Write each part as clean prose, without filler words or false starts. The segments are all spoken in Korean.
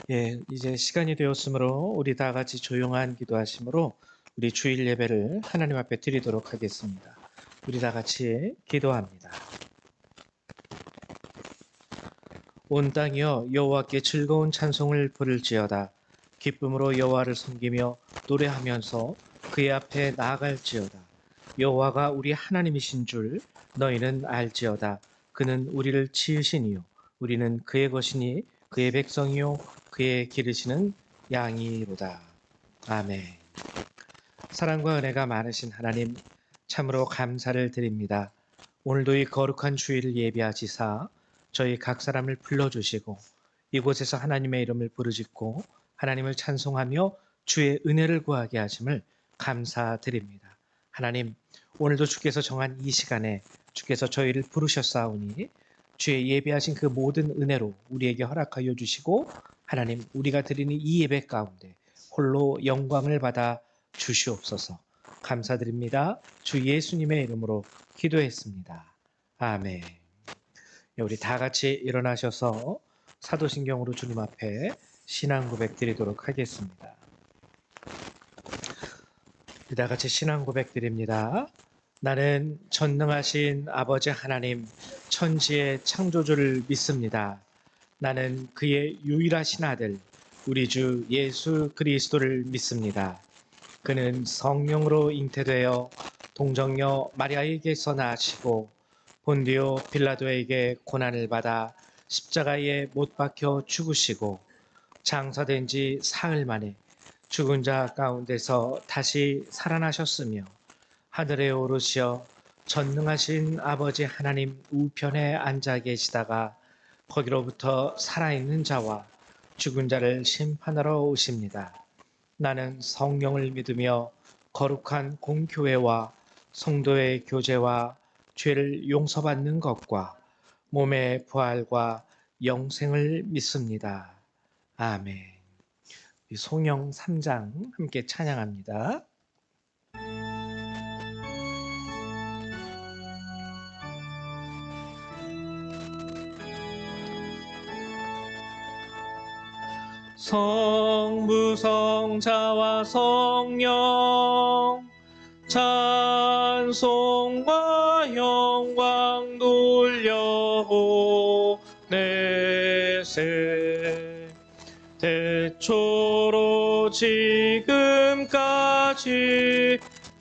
예, 이제 시간이 되었으므로 우리 다 같이 조용한 기도하심으로 우리 주일 예배를 하나님 앞에 드리도록 하겠습니다. 우리 다 같이 기도합니다. 온 땅이여 여호와께 즐거운 찬송을 부를지어다. 기쁨으로 여호와를 섬기며 노래하면서 그의 앞에 나아갈지어다. 여호와가 우리 하나님이신 줄 너희는 알지어다. 그는 우리를 지으시니요 우리는 그의 것이니 그의 백성이요 그의 기르시는 양이로다. 아멘. 사랑과 은혜가 많으신 하나님, 참으로 감사를 드립니다. 오늘도 이 거룩한 주일을 예비하시사 저희 각 사람을 불러주시고 이곳에서 하나님의 이름을 부르짖고 하나님을 찬송하며 주의 은혜를 구하게 하심을 감사드립니다. 하나님, 오늘도 주께서 정한 이 시간에 주께서 저희를 부르셨사오니 주의 예비하신 그 모든 은혜로 우리에게 허락하여 주시고 하나님, 우리가 드리는 이 예배 가운데 홀로 영광을 받아 주시옵소서. 감사드립니다. 주 예수님의 이름으로 기도했습니다. 아멘. 우리 다 같이 일어나셔서 사도신경으로 주님 앞에 신앙 고백 드리도록 하겠습니다. 우리 다 같이 신앙 고백 드립니다. 나는 전능하신 아버지 하나님, 천지의 창조주를 믿습니다. 나는 그의 유일하신 아들, 우리 주 예수 그리스도를 믿습니다. 그는 성령으로 잉태되어 동정녀 마리아에게서 나시고 본디오 빌라도에게 고난을 받아 십자가에 못 박혀 죽으시고 장사된 지 사흘 만에 죽은 자 가운데서 다시 살아나셨으며 하늘에 오르시어 전능하신 아버지 하나님 우편에 앉아 계시다가 거기로부터 살아있는 자와 죽은 자를 심판하러 오십니다. 나는 성령을 믿으며 거룩한 공교회와 성도의 교제와 죄를 용서받는 것과 몸의 부활과 영생을 믿습니다. 아멘. 송영 3장 함께 찬양합니다. 성부 성자와 성령 찬송과 영광 돌려오네세 태초로 지금까지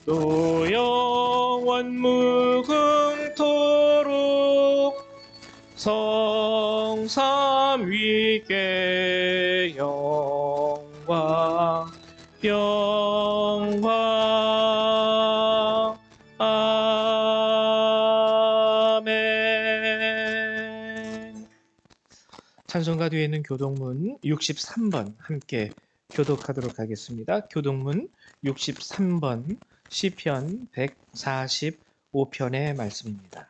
또 영원 무궁토록 성삼 위께 영광 영광 아멘. 찬송가 뒤에 있는 교동문 63번 함께 교독하도록 하겠습니다. 교동문 63번 시편 145편의 말씀입니다.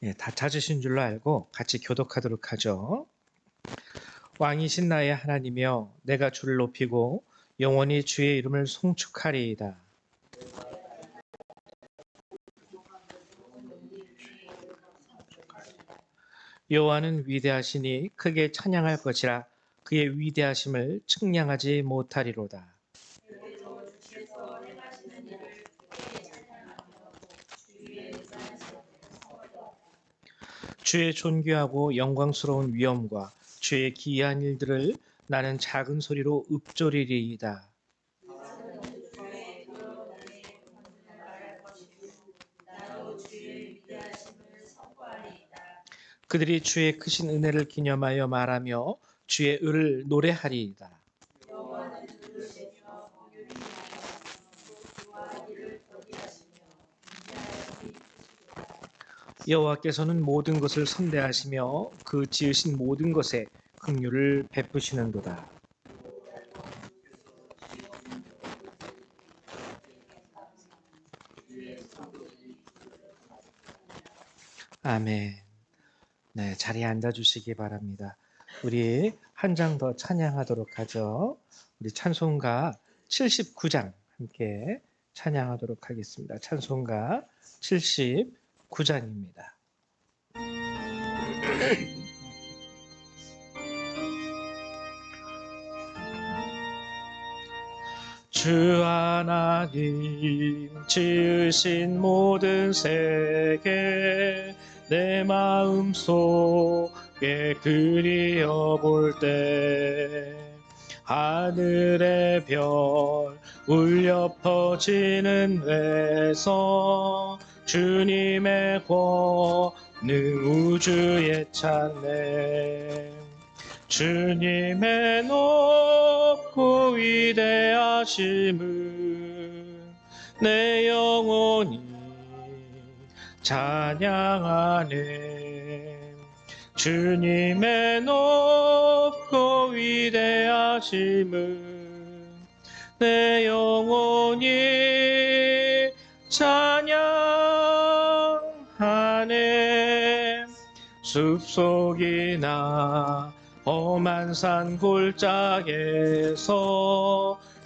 예, 다 찾으신 줄로 알고 같이 교독하도록 하죠. 왕이신 나의 하나님이여, 내가 주를 높이고 영원히 주의 이름을 송축하리이다. 여호와는 위대하시니 크게 찬양할 것이라. 그의 위대하심을 측량하지 못하리로다. 주의 존귀하고 영광스러운 위엄과 주의 기이한 일들을 나는 작은 소리로 읊조리리이다. 그들이 주의 크신 은혜를 기념하여 말하며 주의 의를 노래하리이다. 여호와께서는 모든 것을 선대하시며 그 지으신 모든 것에 긍휼을 베푸시는도다. 아멘. 네, 자리에 앉아주시기 바랍니다. 우리 한 장 더 찬양하도록 하죠. 우리 찬송가 79장 함께 찬양하도록 하겠습니다. 찬송가 79장입니다. 주 하나님 지으신 모든 세계 내 마음속에 그리어볼 때 하늘의 별 울려 퍼지는 외성 주님의 권능 우주에 찬네 주님의 높고 위대하심을 내 영혼이 찬양하네 주님의 높고 위대하심을 내 영혼이 찬양하네 숲속이나 험한 산 골짜기에서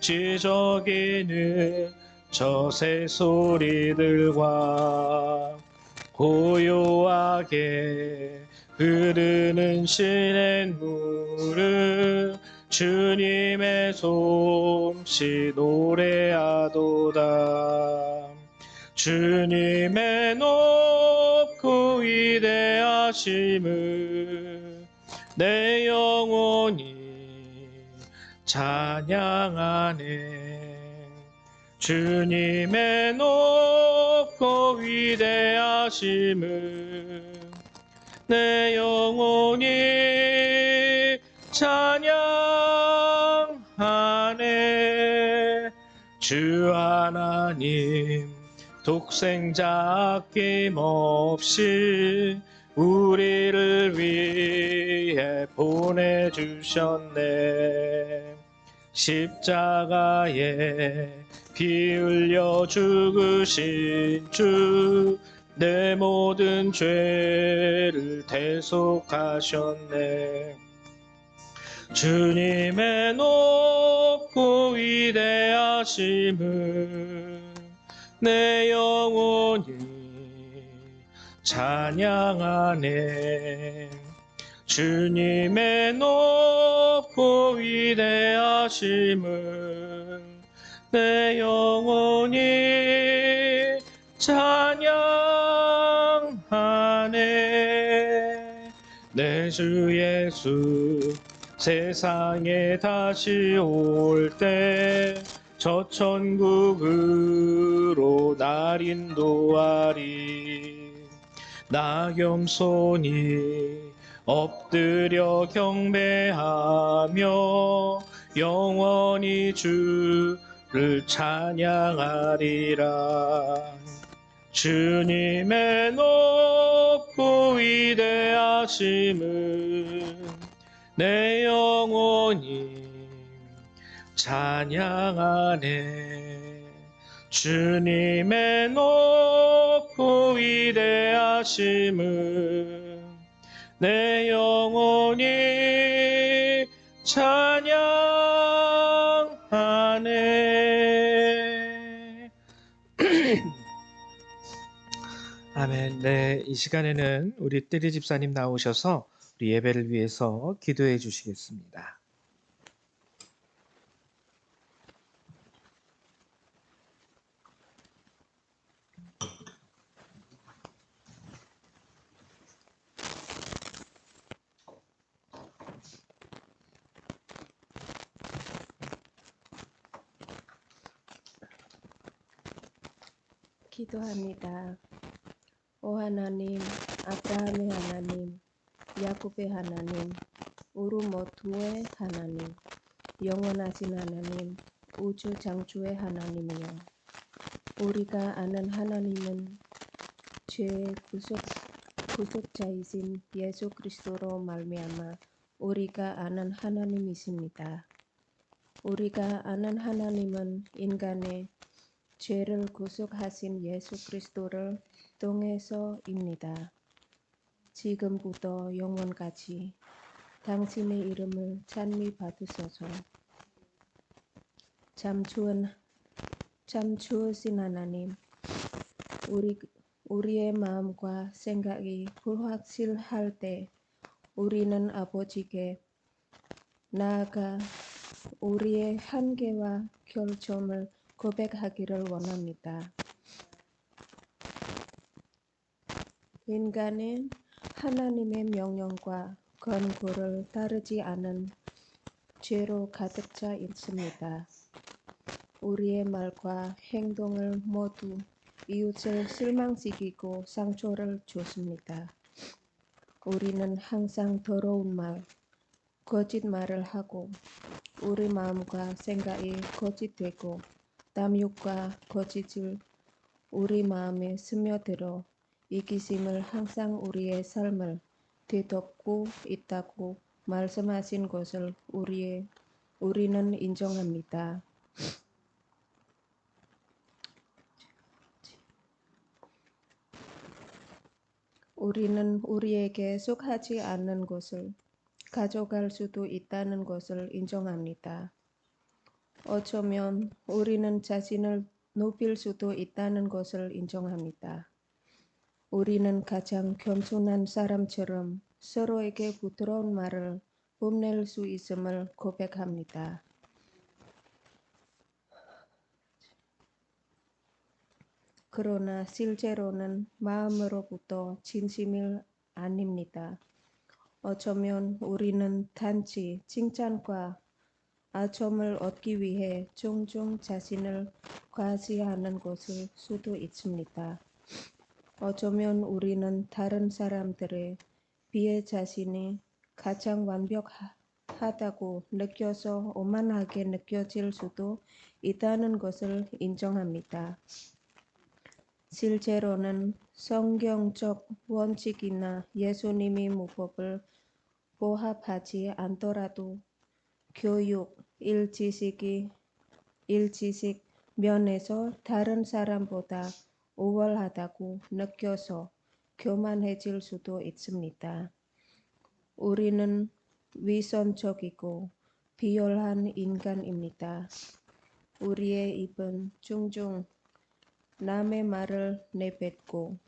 지저귀는 저 새소리들과 고요하게 흐르는 시냇물은 주님의 솜씨 노래하도다 주님의 높고 위대하심을 내 영혼이 찬양하네 주님의 높고 위대하심을 내 영혼이 찬양하네 주 하나님 독생자 아낌없이 우리를 위해 보내주셨네 십자가에 피 흘려 죽으신 주 내 모든 죄를 대속하셨네 주님의 높고 위대하심을 내 영혼이 찬양하네 주님의 높고 위대하심을 내 영혼이 찬양하네 내 주 예수 세상에 다시 올 때 저 천국으로 날 인도하리 나 겸손히 엎드려 경배하며 영원히 주를 찬양하리라 주님의 높고 위대하심을 내 영혼이 찬양하네 주님의 높고 위대하심을 내 영혼이 찬양하네 아멘. 네, 이 시간에는 우리 떼리 집사님 나오셔서 우리 예배를 위해서 기도해 주시겠습니다. 기도합니다. 오 하나님, 아브라함의 하나님, 야곱의 하나님, 우르모투의 하나님, 영원하신 하나님, 우주 창조의 하나님이여, 우리가 아는 하나님은 죄의 구속자이신 예수 그리스도로 말미암아 우리가 아는 하나님이십니다. 우리가 아는 하나님은 인간의 죄를 구속하신 예수 그리스도를 통해서입니다. 지금부터 영원까지 당신의 이름을 찬미 받으소서. 참추우신 하나님, 우리의 마음과 생각이 불확실할 때 우리는 아버지께 나아가 우리의 한계와 결점을 고백하기를 원합니다. 인간은 하나님의 명령과 권고를 따르지 않은 죄로 가득 차 있습니다. 우리의 말과 행동을 모두 이웃을 실망시키고 상처를 줬습니다. 우리는 항상 더러운 말, 거짓말을 하고 우리 마음과 생각이 거짓되고 탐욕과 거짓을 우리 마음에 스며들어 이기심을 항상 우리의 삶을 뒤덮고 있다고 말씀하신 것을 우리는 인정합니다. 우리는 우리에게 속하지 않는 것을 가져갈 수도 있다는 것을 인정합니다. 어쩌면 우리는 자신을 높일 수도 있다는 것을 인정합니다. 우리는 가장 겸손한 사람처럼 서로에게 부드러운 말을 뽐낼 수 있음을 고백합니다. 그러나 실제로는 마음으로부터 진심이 아닙니다. 어쩌면 우리는 단지 칭찬과 아첨을 얻기 위해 종종 자신을 과시하는 것일 수도 있습니다. 어쩌면 우리는 다른 사람들에 비해 자신이 가장 완벽하다고 느껴서 오만하게 느껴질 수도 있다는 것을 인정합니다. 실제로는 성경적 원칙이나 예수님의 모법을 보합하지 않더라도 교육, 일지식 면에서 다른 사람보다 우월하다고 느껴서 교만해질 수도 있습니다. 우리는 위선적이고 비열한 인간입니다. 우리의 입은 종종 남의 말을 내뱉고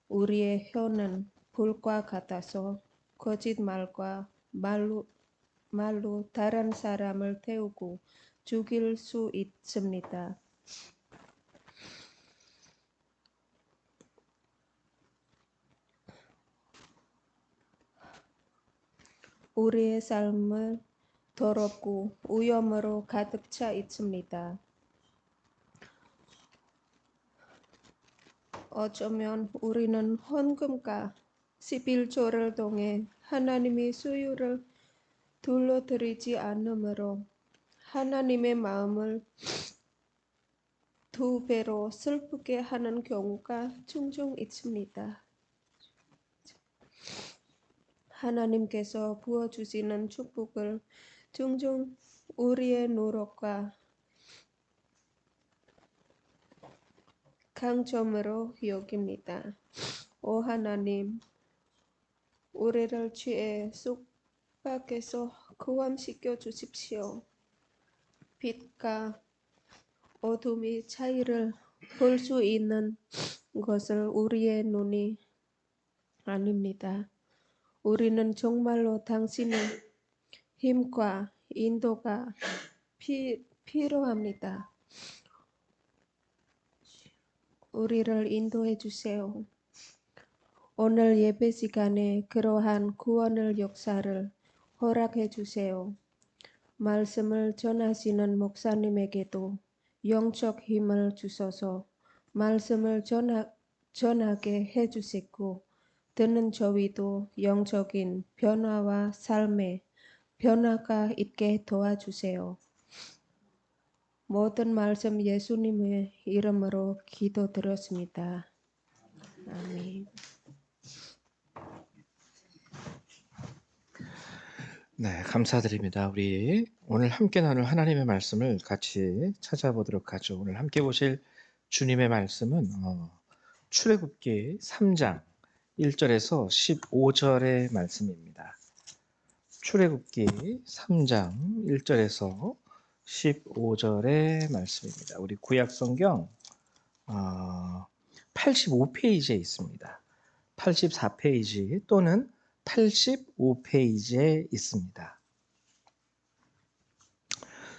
우리의 혀는 불과 같아서 거짓말과 말로 다른 사람을 태우고 죽일 수 있습니다. 우리의 삶은 더럽고 오염으로 가득 차 있습니다. 어쩌면 우리는 헌금과 11조를 통해 하나님의 소유를 둘러드리지 않으므로 하나님의 마음을 2배로 슬프게 하는 경우가 종종 있습니다. 하나님께서 부어주시는 축복을 종종 우리의 노력과 강점으로 여깁니다. 오 하나님, 우리를 죄의 속박에서 구원시켜 주십시오. 빛과 어둠의 차이를 볼 수 있는 것을 우리의 눈이 아닙니다. 우리는 정말로 당신의 힘과 인도가 필요합니다. 우리를 인도해 주세요. 오늘 예배 시간에 그러한 구원의 역사를 허락해 주세요. 말씀을 전하시는 목사님에게도 영적 힘을 주셔서 말씀을 전하게 해주시고 듣는 저희도 영적인 변화와 삶의 변화가 있게 도와주세요. 모든 말씀 예수님의 이름으로 기도드렸습니다. 아멘. 네, 감사드립니다. 우리 오늘 함께 나눌 하나님의 말씀을 같이 찾아보도록 하죠. 오늘 함께 보실 주님의 말씀은 출애굽기 3장 1절에서 15절의 말씀입니다. 출애굽기 3장 1절에서 15절의 말씀입니다. 우리 구약성경 85페이지에 있습니다. 84페이지 또는 85페이지에 있습니다.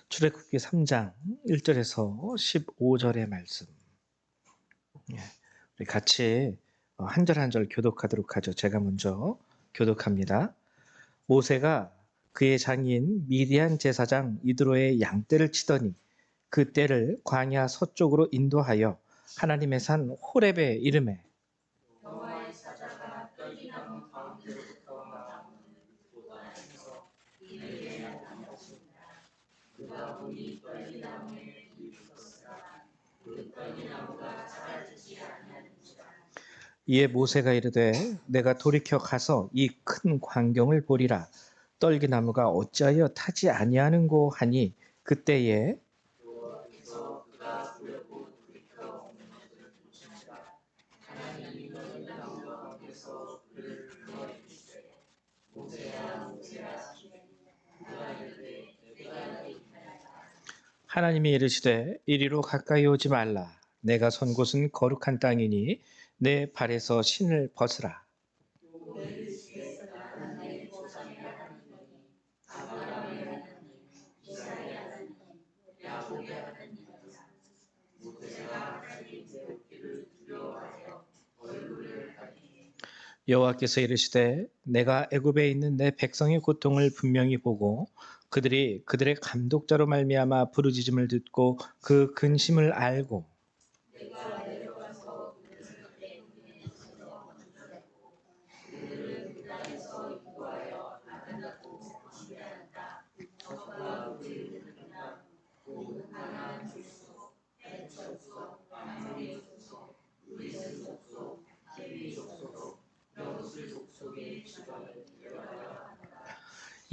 출애굽기 3장 1절에서 15절의 말씀. 우리 같이 한 절 한 절 교독하도록 하죠. 제가 먼저 교독합니다. 모세가 그의 장인 미디안 제사장 이드로의 양떼를 치더니 그 떼를 광야 서쪽으로 인도하여 하나님의 산 호렙에 이르매 이에 모세가 이르되 내가 돌이켜 가서 이 큰 광경을 보리라. 떨기나무가 어찌하여 타지 아니하는고 하니 그때에 하나님이 이르시되 이리로 가까이 오지 말라. 내가 선 곳은 거룩한 땅이니 내 발에서 신을 벗으라. 여호와께서 이르시되 내가 애굽에 있는 내 백성의 고통을 분명히 보고 그들이 그들의 감독자로 말미암아 부르짖음을 듣고 그 근심을 알고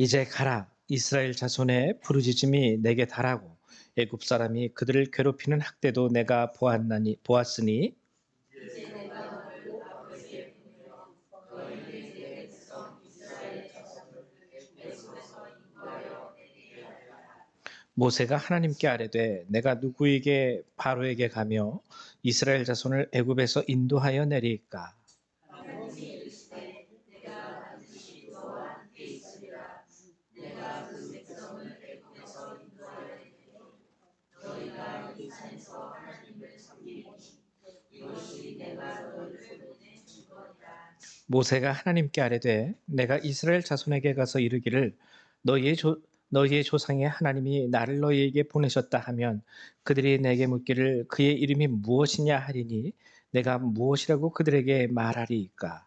이제 가라. 이스라엘 자손의 부르짖음이 내게 달하고 애굽 사람이 그들을 괴롭히는 학대도 내가 보았으니 모세가 하나님께 아뢰되 내가 누구에게 바로에게 가며 이스라엘 자손을 애굽에서 인도하여 내리까? 모세가 하나님께 아뢰되 내가 이스라엘 자손에게 가서 이르기를 너희의 조상의 하나님이 나를 너희에게 보내셨다 하면 그들이 내게 묻기를 그의 이름이 무엇이냐 하리니 내가 무엇이라고 그들에게 말하리이까?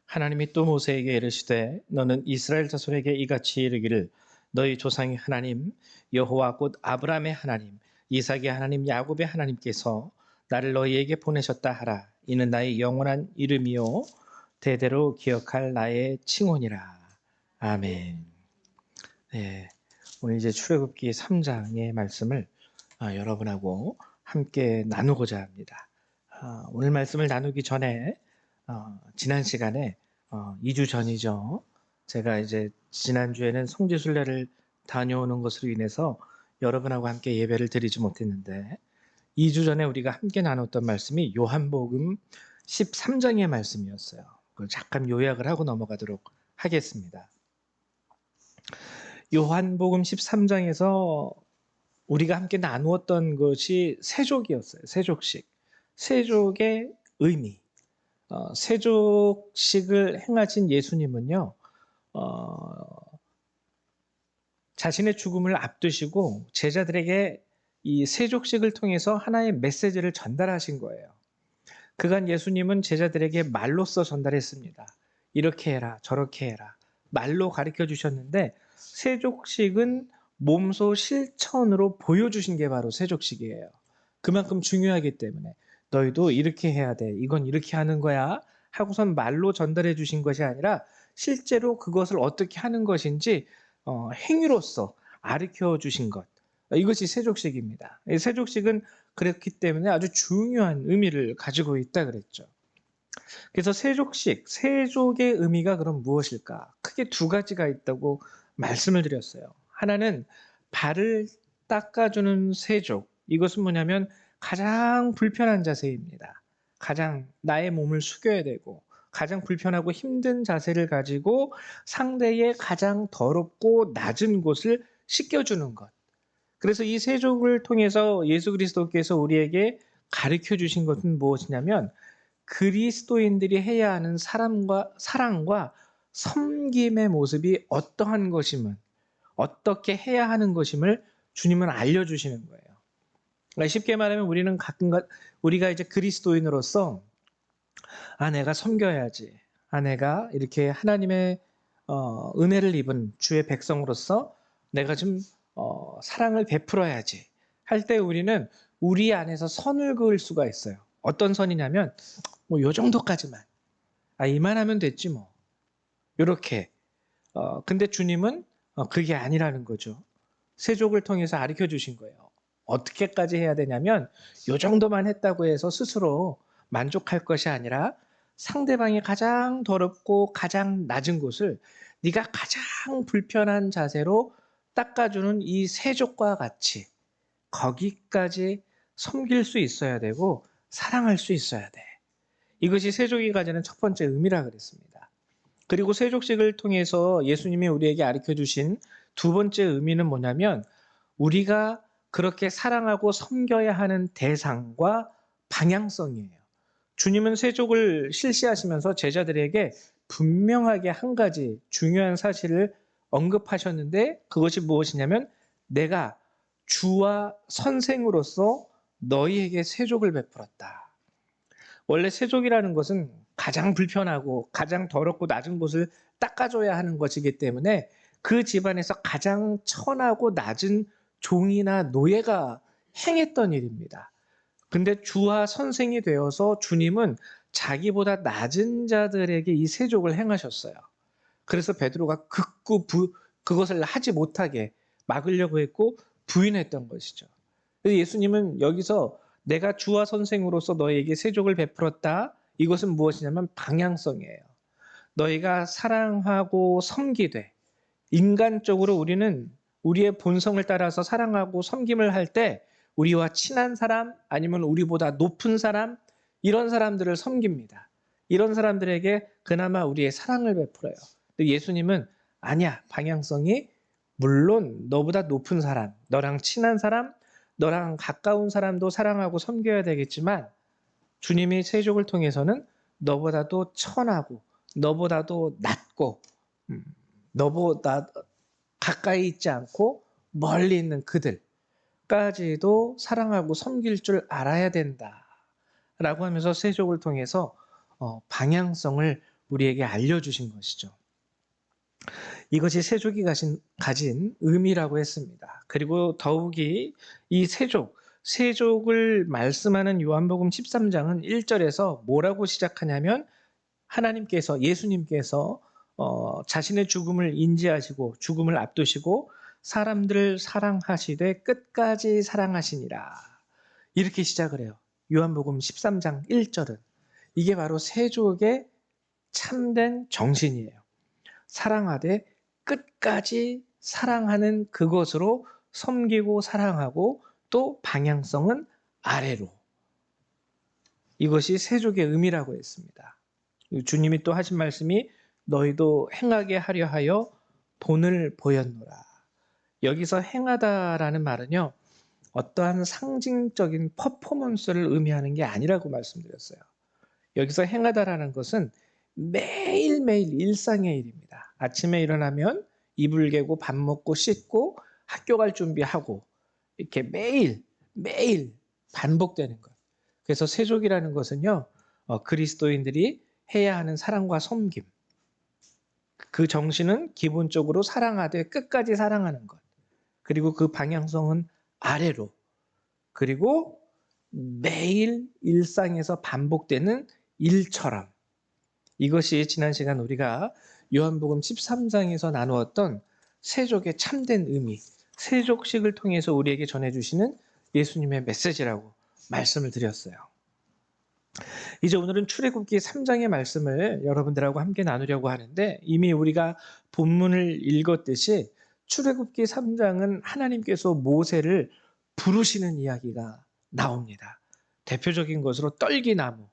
하나님이 또 모세에게 이르시되 너는 이스라엘 자손에게 이같이 이르기를 너희 조상의 하나님 여호와 곧 아브라함의 하나님 이삭의 하나님 야곱의 하나님께서 나를 너희에게 보내셨다 하라. 이는 나의 영원한 이름이요 대대로 기억할 나의 칭호니라. 아멘. 네, 오늘 이제 출애굽기 3장의 말씀을 여러분하고 함께 나누고자 합니다. 오늘 말씀을 나누기 전에 지난 시간에 2주 전이죠. 제가 이제 지난주에는 성지순례를 다녀오는 것으로 인해서 여러분하고 함께 예배를 드리지 못했는데 2주 전에 우리가 함께 나눴던 말씀이 요한복음 13장의 말씀이었어요. 그걸 잠깐 요약을 하고 넘어가도록 하겠습니다. 요한복음 13장에서 우리가 함께 나누었던 것이 세족이었어요. 세족식. 세족의 의미. 세족식을 행하신 예수님은요, 자신의 죽음을 앞두시고 제자들에게 이 세족식을 통해서 하나의 메시지를 전달하신 거예요. 그간 예수님은 제자들에게 말로써 전달했습니다. 이렇게 해라, 저렇게 해라. 말로 가르쳐 주셨는데 세족식은 몸소 실천으로 보여주신 게 바로 세족식이에요. 그만큼 중요하기 때문에 너희도 이렇게 해야 돼. 이건 이렇게 하는 거야. 하고선 말로 전달해 주신 것이 아니라 실제로 그것을 어떻게 하는 것인지 행위로서 가르쳐 주신 것. 이것이 세족식입니다. 세족식은 그렇기 때문에 아주 중요한 의미를 가지고 있다 그랬죠. 그래서 세족식, 세족의 의미가 그럼 무엇일까? 크게 크게 두 가지가 있다고 말씀을 드렸어요. 하나는 발을 닦아주는 세족. 이것은 뭐냐면 가장 불편한 자세입니다. 가장 나의 몸을 숙여야 되고 가장 불편하고 힘든 자세를 가지고 상대의 가장 더럽고 낮은 곳을 씻겨주는 것. 그래서 이 세족을 통해서 예수 그리스도께서 우리에게 가르쳐 주신 것은 무엇이냐면 그리스도인들이 해야 하는 사랑과 섬김의 모습이 어떠한 것임을, 어떻게 해야 하는 것임을 주님은 알려주시는 거예요. 그러니까 쉽게 말하면 우리는 우리가 이제 그리스도인으로서 내가 섬겨야지. 내가 이렇게 하나님의 은혜를 입은 주의 백성으로서 내가 좀 사랑을 베풀어야지. 할 때 우리는 우리 안에서 선을 그을 수가 있어요. 어떤 선이냐면 뭐 요 정도까지만. 이만하면 됐지 뭐. 요렇게. 근데 주님은 그게 아니라는 거죠. 세족을 통해서 가르쳐 주신 거예요. 어떻게까지 해야 되냐면 요 정도만 했다고 해서 스스로 만족할 것이 아니라 상대방이 가장 더럽고 가장 낮은 곳을 네가 가장 불편한 자세로 닦아주는 이 세족과 같이 거기까지 섬길 수 있어야 되고 사랑할 수 있어야 돼. 이것이 세족이 가지는 첫 번째 의미라 그랬습니다. 그리고 세족식을 통해서 예수님이 우리에게 가르쳐 주신 두 번째 의미는 뭐냐면 우리가 그렇게 사랑하고 섬겨야 하는 대상과 방향성이에요. 주님은 세족을 실시하시면서 제자들에게 분명하게 한 가지 중요한 사실을 언급하셨는데 그것이 무엇이냐면 내가 주와 선생으로서 너희에게 세족을 베풀었다. 원래 세족이라는 것은 가장 불편하고 가장 더럽고 낮은 곳을 닦아줘야 하는 것이기 때문에 그 집안에서 가장 천하고 낮은 종이나 노예가 행했던 일입니다. 근데 주와 선생이 되어서 주님은 자기보다 낮은 자들에게 이 세족을 행하셨어요. 그래서 베드로가 그것을 하지 못하게 막으려고 했고 부인했던 것이죠. 그래서 예수님은 여기서 내가 주와 선생으로서 너에게 세족을 베풀었다. 이것은 무엇이냐면 방향성이에요. 너희가 사랑하고 섬기되 인간적으로 우리는 우리의 본성을 따라서 사랑하고 섬김을 할 때 우리와 친한 사람 아니면 우리보다 높은 사람 이런 사람들을 섬깁니다. 이런 사람들에게 그나마 우리의 사랑을 베풀어요. 근데 예수님은 아니야. 방향성이 물론 너보다 높은 사람, 너랑 친한 사람, 너랑 가까운 사람도 사랑하고 섬겨야 되겠지만 주님이 세족을 통해서는 너보다도 천하고 너보다도 낮고 너보다 가까이 있지 않고 멀리 있는 그들까지도 사랑하고 섬길 줄 알아야 된다라고 하면서 세족을 통해서 방향성을 우리에게 알려주신 것이죠. 이것이 세족이 가진 의미라고 했습니다. 그리고 더욱이 이 세족을 말씀하는 요한복음 13장은 1절에서 뭐라고 시작하냐면 하나님께서 예수님께서 자신의 죽음을 인지하시고 죽음을 앞두시고 사람들을 사랑하시되 끝까지 사랑하시니라. 이렇게 시작을 해요. 요한복음 13장 1절은. 이게 바로 세족의 참된 정신이에요. 사랑하되 끝까지 사랑하는 그것으로 섬기고 사랑하고 또 방향성은 아래로. 이것이 세족의 의미라고 했습니다. 주님이 또 하신 말씀이 너희도 행하게 하려 하여 본을 보였노라. 여기서 행하다라는 말은요. 어떠한 상징적인 퍼포먼스를 의미하는 게 아니라고 말씀드렸어요. 여기서 행하다라는 것은 매일매일 일상의 일입니다. 아침에 일어나면 이불 개고 밥 먹고 씻고 학교 갈 준비하고 이렇게 매일 반복되는 것. 그래서 세족이라는 것은요. 그리스도인들이 해야 하는 사랑과 섬김. 그 정신은 기본적으로 사랑하되 끝까지 사랑하는 것. 그리고 그 방향성은 아래로. 그리고 매일 일상에서 반복되는 일처럼. 이것이 지난 시간 우리가 요한복음 13장에서 나누었던 세족의 참된 의미, 세족식을 통해서 우리에게 전해주시는 예수님의 메시지라고 말씀을 드렸어요. 이제 오늘은 출애굽기 3장의 말씀을 여러분들하고 함께 나누려고 하는데, 이미 우리가 본문을 읽었듯이 출애굽기 3장은 하나님께서 모세를 부르시는 이야기가 나옵니다. 대표적인 것으로 떨기나무,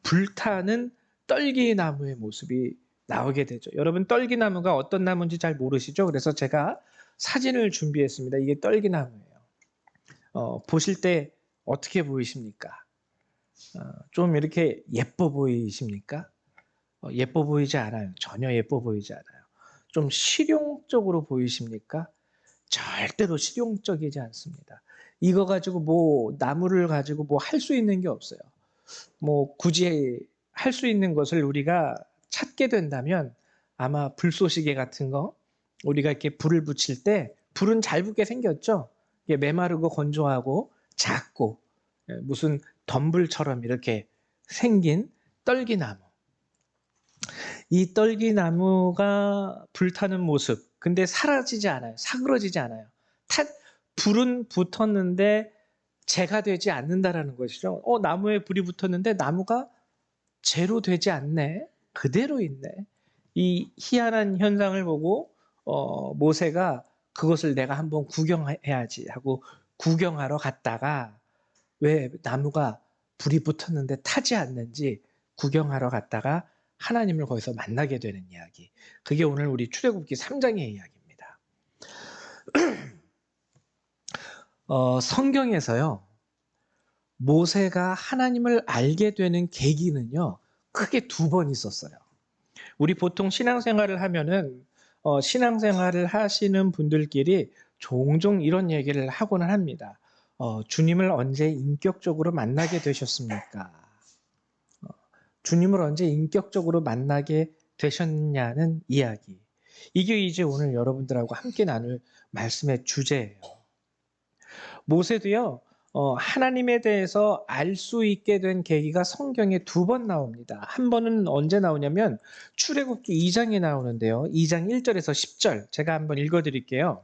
불타는 떨기나무의 모습이 나오게 되죠. 여러분, 떨기나무가 어떤 나무인지 잘 모르시죠? 그래서 제가 사진을 준비했습니다. 이게 떨기나무예요. 보실 때 어떻게 보이십니까? 좀 이렇게 예뻐 보이십니까? 예뻐 보이지 않아요. 전혀 예뻐 보이지 않아요. 좀 실용적으로 보이십니까? 절대로 실용적이지 않습니다. 이거 가지고 뭐 나무를 가지고 뭐 할 수 있는 게 없어요. 뭐 굳이 할 수 있는 것을 우리가 찾게 된다면 아마 불쏘시개 같은 거, 우리가 이렇게 불을 붙일 때 불은 잘 붙게 생겼죠. 이게 메마르고 건조하고 작고 무슨 덤불처럼 이렇게 생긴 떨기나무. 이 떨기나무가 불타는 모습. 근데 사라지지 않아요. 사그러지지 않아요. 불은 붙었는데 재가 되지 않는다라는 것이죠. 나무에 불이 붙었는데 나무가 재로 되지 않네. 그대로 있네. 이 희한한 현상을 보고 모세가 그것을 내가 한번 구경해야지 하고 구경하러 갔다가, 왜 나무가 불이 붙었는데 타지 않는지 구경하러 갔다가 하나님을 거기서 만나게 되는 이야기. 그게 오늘 우리 출애굽기 3장의 이야기입니다. 성경에서요, 모세가 하나님을 알게 되는 계기는요, 크게 두 번 있었어요. 우리 보통 신앙생활을 하면은 신앙생활을 하시는 분들끼리 종종 이런 얘기를 하고는 합니다. 주님을 언제 인격적으로 만나게 되셨습니까? 주님을 언제 인격적으로 만나게 되셨냐는 이야기. 이게 이제 오늘 여러분들하고 함께 나눌 말씀의 주제예요. 모세도요, 하나님에 대해서 알 수 있게 된 계기가 성경에 두 번 나옵니다. 한 번은 언제 나오냐면 출애굽기 2장에 나오는데요. 2장 1절에서 10절 제가 한번 읽어드릴게요.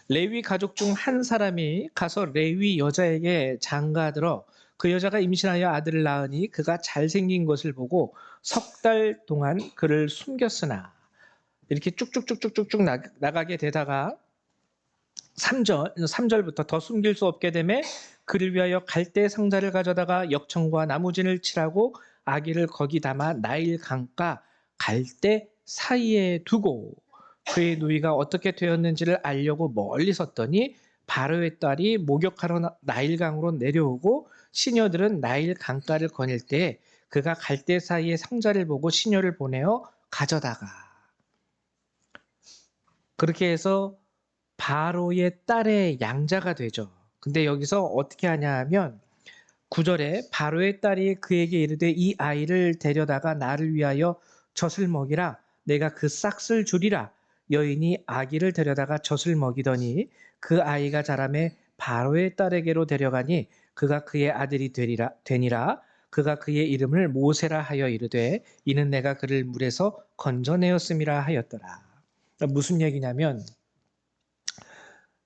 레위 가족 중 한 사람이 가서 레위 여자에게 장가들어 그 여자가 임신하여 아들을 낳으니 그가 잘생긴 것을 보고 석 달 동안 그를 숨겼으나, 이렇게 쭉쭉쭉쭉쭉 나가게 되다가 3절부터 더 숨길 수 없게 되매 그를 위하여 갈대 상자를 가져다가 역청과 나무진을 칠하고 아기를 거기 담아 나일 강가 갈대 사이에 두고 그의 누이가 어떻게 되었는지를 알려고 멀리 섰더니 바로의 딸이 목욕하러 나일강으로 내려오고 시녀들은 나일 강가를 거닐 때 그가 갈대 사이에 상자를 보고 시녀를 보내어 가져다가, 그렇게 해서 바로의 딸의 양자가 되죠. 근데 여기서 어떻게 하냐 하면 9절에 바로의 딸이 그에게 이르되 이 아이를 데려다가 나를 위하여 젖을 먹이라. 내가 그 싹을 주리라. 여인이 아기를 데려다가 젖을 먹이더니 그 아이가 자라매 바로의 딸에게로 데려가니 그가 그의 아들이 되니라. 그가 그의 이름을 모세라 하여 이르되 이는 내가 그를 물에서 건져내었음이라 하였더라. 무슨 얘기냐면,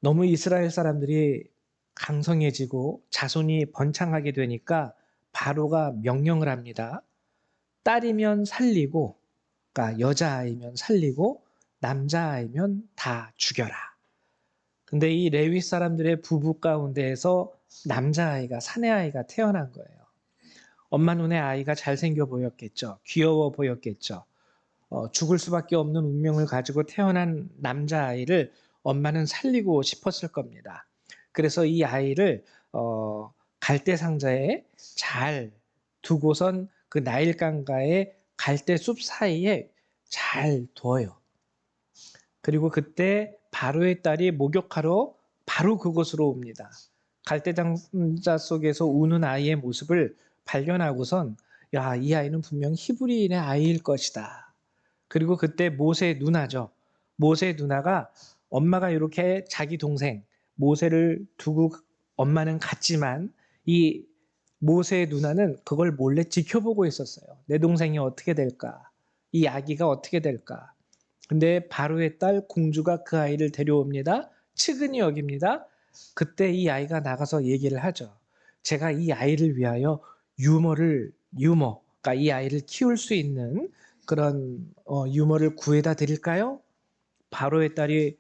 너무 이스라엘 사람들이 강성해지고 자손이 번창하게 되니까 바로가 명령을 합니다. 딸이면 살리고, 그러니까 여자아이면 살리고 남자아이면 다 죽여라. 근데 이 레위 사람들의 부부 가운데에서 남자아이가, 사내아이가 태어난 거예요. 엄마 눈에 아이가 잘생겨 보였겠죠. 귀여워 보였겠죠. 죽을 수밖에 없는 운명을 가지고 태어난 남자아이를 엄마는 살리고 싶었을 겁니다. 그래서 이 아이를 갈대 상자에 잘 두고선 그 나일강가의 갈대숲 사이에 잘 둬요. 그리고 그때 바로의 딸이 목욕하러 바로 그곳으로 옵니다. 갈대상자 속에서 우는 아이의 모습을 발견하고선, 야, 이 아이는 분명 히브리인의 아이일 것이다. 그리고 그때 모세의 누나죠. 모세의 누나가, 엄마가 이렇게 자기 동생 모세를 두고 엄마는 갔지만 이 모세의 누나는 그걸 몰래 지켜보고 있었어요. 내 동생이 어떻게 될까? 이 아기가 어떻게 될까? 근데 바로의 딸 공주가 그 아이를 데려옵니다. 측은히 여깁니다. 그때 이 아이가 나가서 얘기를 하죠. 제가 이 아이를 위하여 그러니까 이 아이를 키울 수 있는 그런 유머를 구해다 드릴까요? 바로의 딸이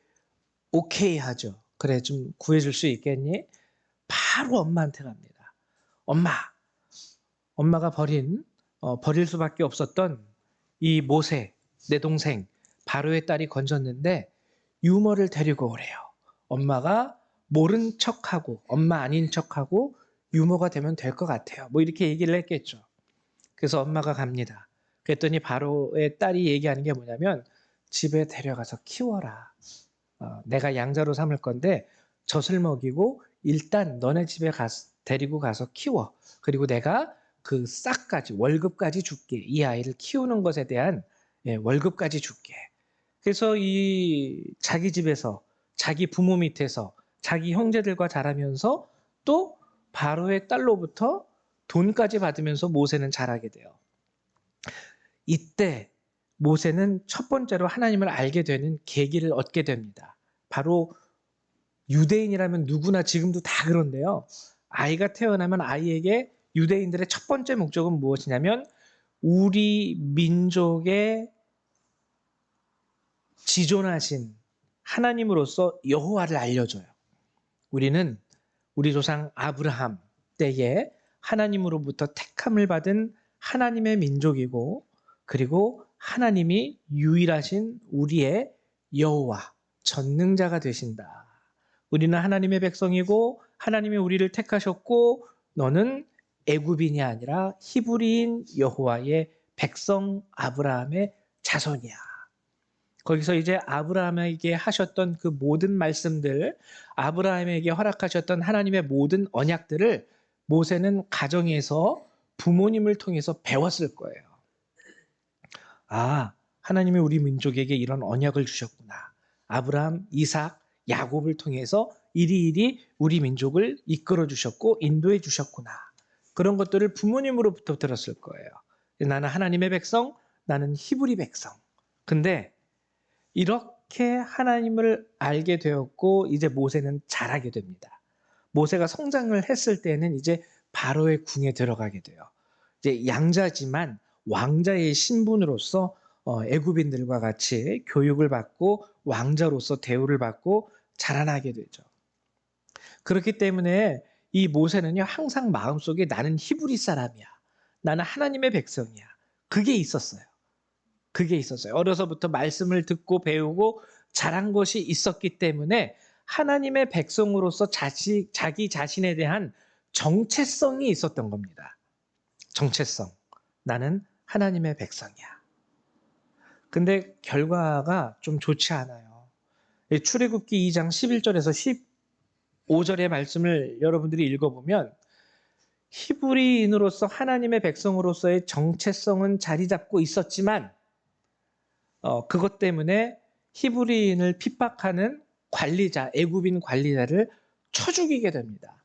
오케이 하죠. 그래, 좀 구해줄 수 있겠니? 바로 엄마한테 갑니다. 엄마가 버릴 수밖에 없었던 이 모세, 내 동생, 바로의 딸이 건졌는데 유머를 데리고 오래요. 엄마가 모른 척하고, 엄마 아닌 척하고 유머가 되면 될 것 같아요. 뭐 이렇게 얘기를 했겠죠. 그래서 엄마가 갑니다. 그랬더니 바로의 딸이 얘기하는 게 뭐냐면 집에 데려가서 키워라. 내가 양자로 삼을 건데 젖을 먹이고 일단 너네 집에 데리고 가서 키워. 그리고 내가 그 싹까지 월급까지 줄게. 이 아이를 키우는 것에 대한 월급까지 줄게. 그래서 이 자기 집에서 자기 부모 밑에서 자기 형제들과 자라면서 또 바로의 딸로부터 돈까지 받으면서 모세는 자라게 돼요. 이때 모세는 첫 번째로 하나님을 알게 되는 계기를 얻게 됩니다. 바로 유대인이라면 누구나 지금도 다 그런데요. 아이가 태어나면 아이에게 유대인들의 첫 번째 목적은 무엇이냐면 우리 민족의 지존하신 하나님으로서 여호와를 알려줘요. 우리는 우리 조상 아브라함 때에 하나님으로부터 택함을 받은 하나님의 민족이고 그리고 하나님이 유일하신 우리의 여호와 전능자가 되신다. 우리는 하나님의 백성이고 하나님이 우리를 택하셨고 너는 애굽인이 아니라 히브리인 여호와의 백성 아브라함의 자손이야. 거기서 이제 아브라함에게 하셨던 그 모든 말씀들, 아브라함에게 허락하셨던 하나님의 모든 언약들을 모세는 가정에서 부모님을 통해서 배웠을 거예요. 아, 하나님이 우리 민족에게 이런 언약을 주셨구나. 아브라함, 이삭, 야곱을 통해서 이리이리 우리 민족을 이끌어 주셨고 인도해 주셨구나. 그런 것들을 부모님으로부터 들었을 거예요. 나는 하나님의 백성, 나는 히브리 백성. 근데 이렇게 하나님을 알게 되었고 이제 모세는 자라게 됩니다. 모세가 성장을 했을 때는 이제 바로의 궁에 들어가게 돼요. 이제 양자지만 왕자의 신분으로서 애굽인들과 같이 교육을 받고 왕자로서 대우를 받고 자라나게 되죠. 그렇기 때문에 이 모세는요 항상 마음속에 나는 히브리 사람이야. 나는 하나님의 백성이야. 그게 있었어요. 그게 있었어요. 어려서부터 말씀을 듣고 배우고 자란 것이 있었기 때문에 하나님의 백성으로서 자기 자신에 대한 정체성이 있었던 겁니다. 정체성. 나는 하나님의 백성이야. 근데 결과가 좀 좋지 않아요. 출애굽기 2장 11절에서 15절의 말씀을 여러분들이 읽어보면 히브리인으로서 하나님의 백성으로서의 정체성은 자리 잡고 있었지만 그것 때문에 히브리인을 핍박하는 관리자, 애굽인 관리자를 쳐 죽이게 됩니다.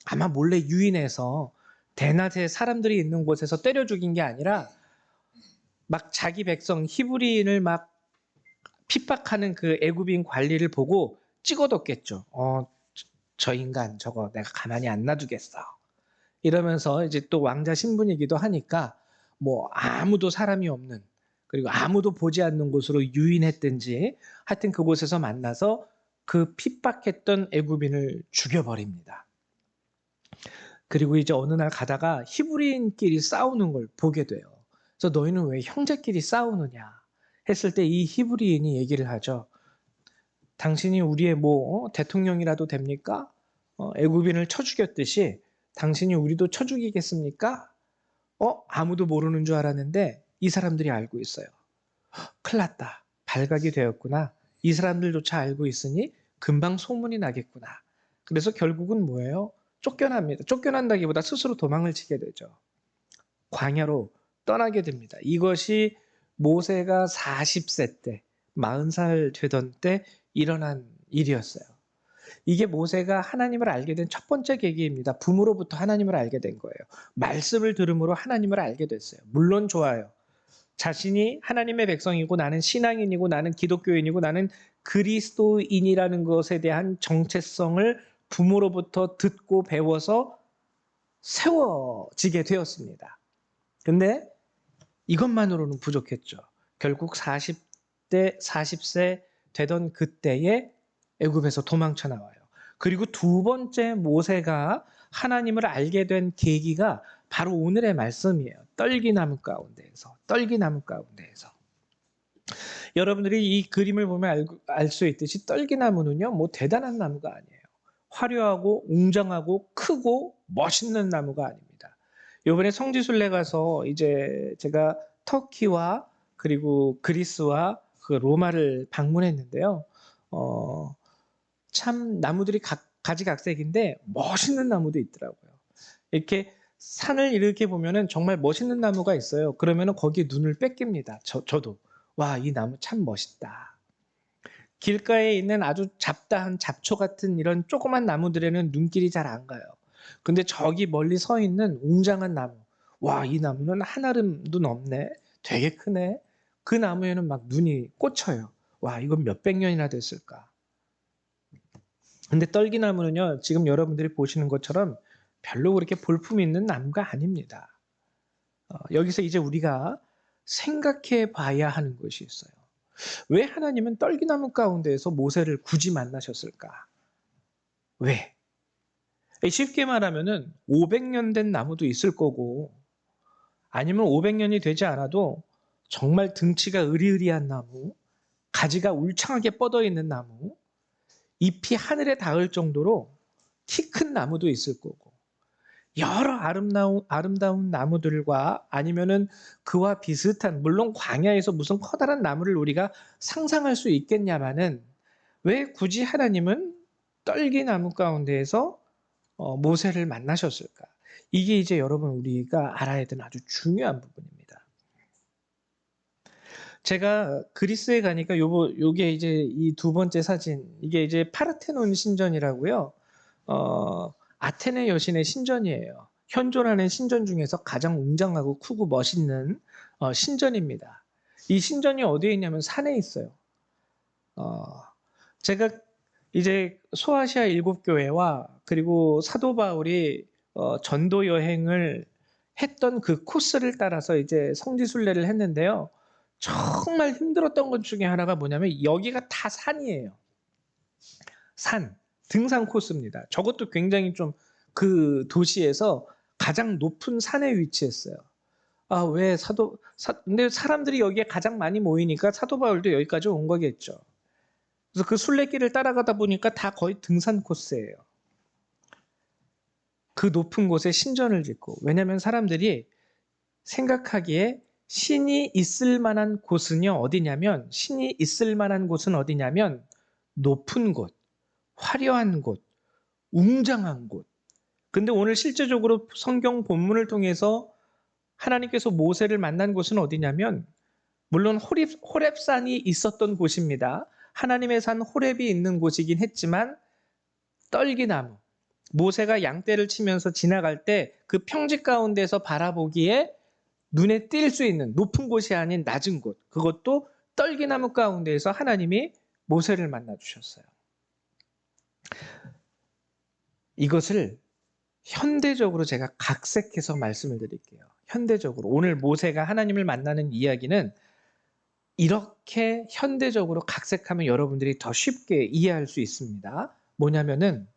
아마 몰래 유인해서 대낮에 사람들이 있는 곳에서 때려 죽인 게 아니라 막 자기 백성 히브리인을 막 핍박하는 그 애굽인 관리를 보고 찍어뒀겠죠. 저 인간 저거 내가 가만히 안 놔두겠어. 이러면서 이제 또 왕자 신분이기도 하니까 뭐 아무도 사람이 없는 그리고 아무도 보지 않는 곳으로 유인했든지 하여튼 그곳에서 만나서 그 핍박했던 애굽인을 죽여버립니다. 그리고 이제 어느 날 가다가 히브리인끼리 싸우는 걸 보게 돼요. 그래서 너희는 왜 형제끼리 싸우느냐 했을 때 이 히브리인이 얘기를 하죠. 당신이 우리의 대통령이라도 됩니까? 애굽인을 쳐 죽였듯이 당신이 우리도 쳐 죽이겠습니까? 아무도 모르는 줄 알았는데 이 사람들이 알고 있어요. 큰일 났다. 발각이 되었구나. 이 사람들조차 알고 있으니 금방 소문이 나겠구나. 그래서 결국은 뭐예요? 쫓겨납니다. 쫓겨난다기보다 스스로 도망을 치게 되죠. 광야로 떠나게 됩니다. 이것이 모세가 40세 때, 40살 되던 때 일어난 일이었어요. 이게 모세가 하나님을 알게 된 첫 번째 계기입니다. 부모로부터 하나님을 알게 된 거예요. 말씀을 들음으로 하나님을 알게 됐어요. 물론 좋아요. 자신이 하나님의 백성이고 나는 신앙인이고 나는 기독교인이고 나는 그리스도인이라는 것에 대한 정체성을 부모로부터 듣고 배워서 세워지게 되었습니다. 근데 이것만으로는 부족했죠. 결국 40세 되던 그때에 애굽에서 도망쳐 나와요. 그리고 두 번째 모세가 하나님을 알게 된 계기가 바로 오늘의 말씀이에요. 떨기나무 가운데에서. 떨기나무 가운데에서. 여러분들이 이 그림을 보면 알 수 있듯이 떨기나무는요, 뭐 대단한 나무가 아니에요. 화려하고 웅장하고 크고 멋있는 나무가 아닙니다. 이번에 성지순례 가서 이제 제가 터키와 그리고 그리스와 그 로마를 방문했는데요. 참 나무들이 가지각색인데 멋있는 나무도 있더라고요. 이렇게 산을 이렇게 보면은 정말 멋있는 나무가 있어요. 그러면은 거기에 눈을 뺏깁니다. 저도. 와, 이 나무 참 멋있다. 길가에 있는 아주 잡다한 잡초 같은 이런 조그만 나무들에는 눈길이 잘 안 가요. 근데 저기 멀리 서 있는 웅장한 나무. 와, 이 나무는 한아름도 넘네. 되게 크네. 그 나무에는 막 눈이 꽂혀요. 와, 이건 몇백 년이나 됐을까. 근데 떨기나무는요, 지금 여러분들이 보시는 것처럼 별로 그렇게 볼품 있는 나무가 아닙니다. 여기서 이제 우리가 생각해 봐야 하는 것이 있어요. 왜 하나님은 떨기나무 가운데에서 모세를 굳이 만나셨을까? 왜? 쉽게 말하면은 500년 된 나무도 있을 거고, 아니면 500년이 되지 않아도 정말 등치가 으리으리한 나무, 가지가 울창하게 뻗어 있는 나무, 잎이 하늘에 닿을 정도로 키 큰 나무도 있을 거고, 여러 아름다운 나무들과 아니면은 그와 비슷한, 물론 광야에서 무슨 커다란 나무를 우리가 상상할 수 있겠냐마는, 왜 굳이 하나님은 떨기나무 가운데에서 모세를 만나셨을까? 이게 이제 여러분 우리가 알아야 되는 아주 중요한 부분입니다. 제가 그리스에 가니까 요게 이제 이 두 번째 사진, 이게 이제 파르테논 신전이라고요. 아테네 여신의 신전이에요. 현존하는 신전 중에서 가장 웅장하고 크고 멋있는 신전입니다. 이 신전이 어디에 있냐면 산에 있어요. 제가 이제 소아시아 일곱 교회와 그리고 사도 바울이 전도 여행을 했던 그 코스를 따라서 이제 성지순례를 했는데요. 정말 힘들었던 것 중에 하나가 뭐냐면 여기가 다 산이에요. 산, 등산 코스입니다. 저것도 굉장히 좀 그 도시에서 가장 높은 산에 위치했어요. 아, 왜 근데 사람들이 여기에 가장 많이 모이니까 사도 바울도 여기까지 온 거겠죠. 그래서 그 순례길을 따라가다 보니까 다 거의 등산 코스예요. 그 높은 곳에 신전을 짓고, 왜냐하면 사람들이 생각하기에 신이 있을 만한 곳은요, 어디냐면, 신이 있을 만한 곳은 어디냐면, 높은 곳, 화려한 곳, 웅장한 곳. 근데 오늘 실제적으로 성경 본문을 통해서 하나님께서 모세를 만난 곳은 어디냐면, 물론 호렙산이 있었던 곳입니다. 하나님의 산 호렙이 있는 곳이긴 했지만, 떨기나무, 모세가 양떼를 치면서 지나갈 때 그 평지 가운데서 바라보기에 눈에 띌 수 있는 높은 곳이 아닌 낮은 곳, 그것도 떨기나무 가운데에서 하나님이 모세를 만나 주셨어요. 이것을 현대적으로 제가 각색해서 말씀을 드릴게요. 현대적으로 오늘 모세가 하나님을 만나는 이야기는 이렇게 현대적으로 각색하면 여러분들이 더 쉽게 이해할 수 있습니다. 뭐냐면은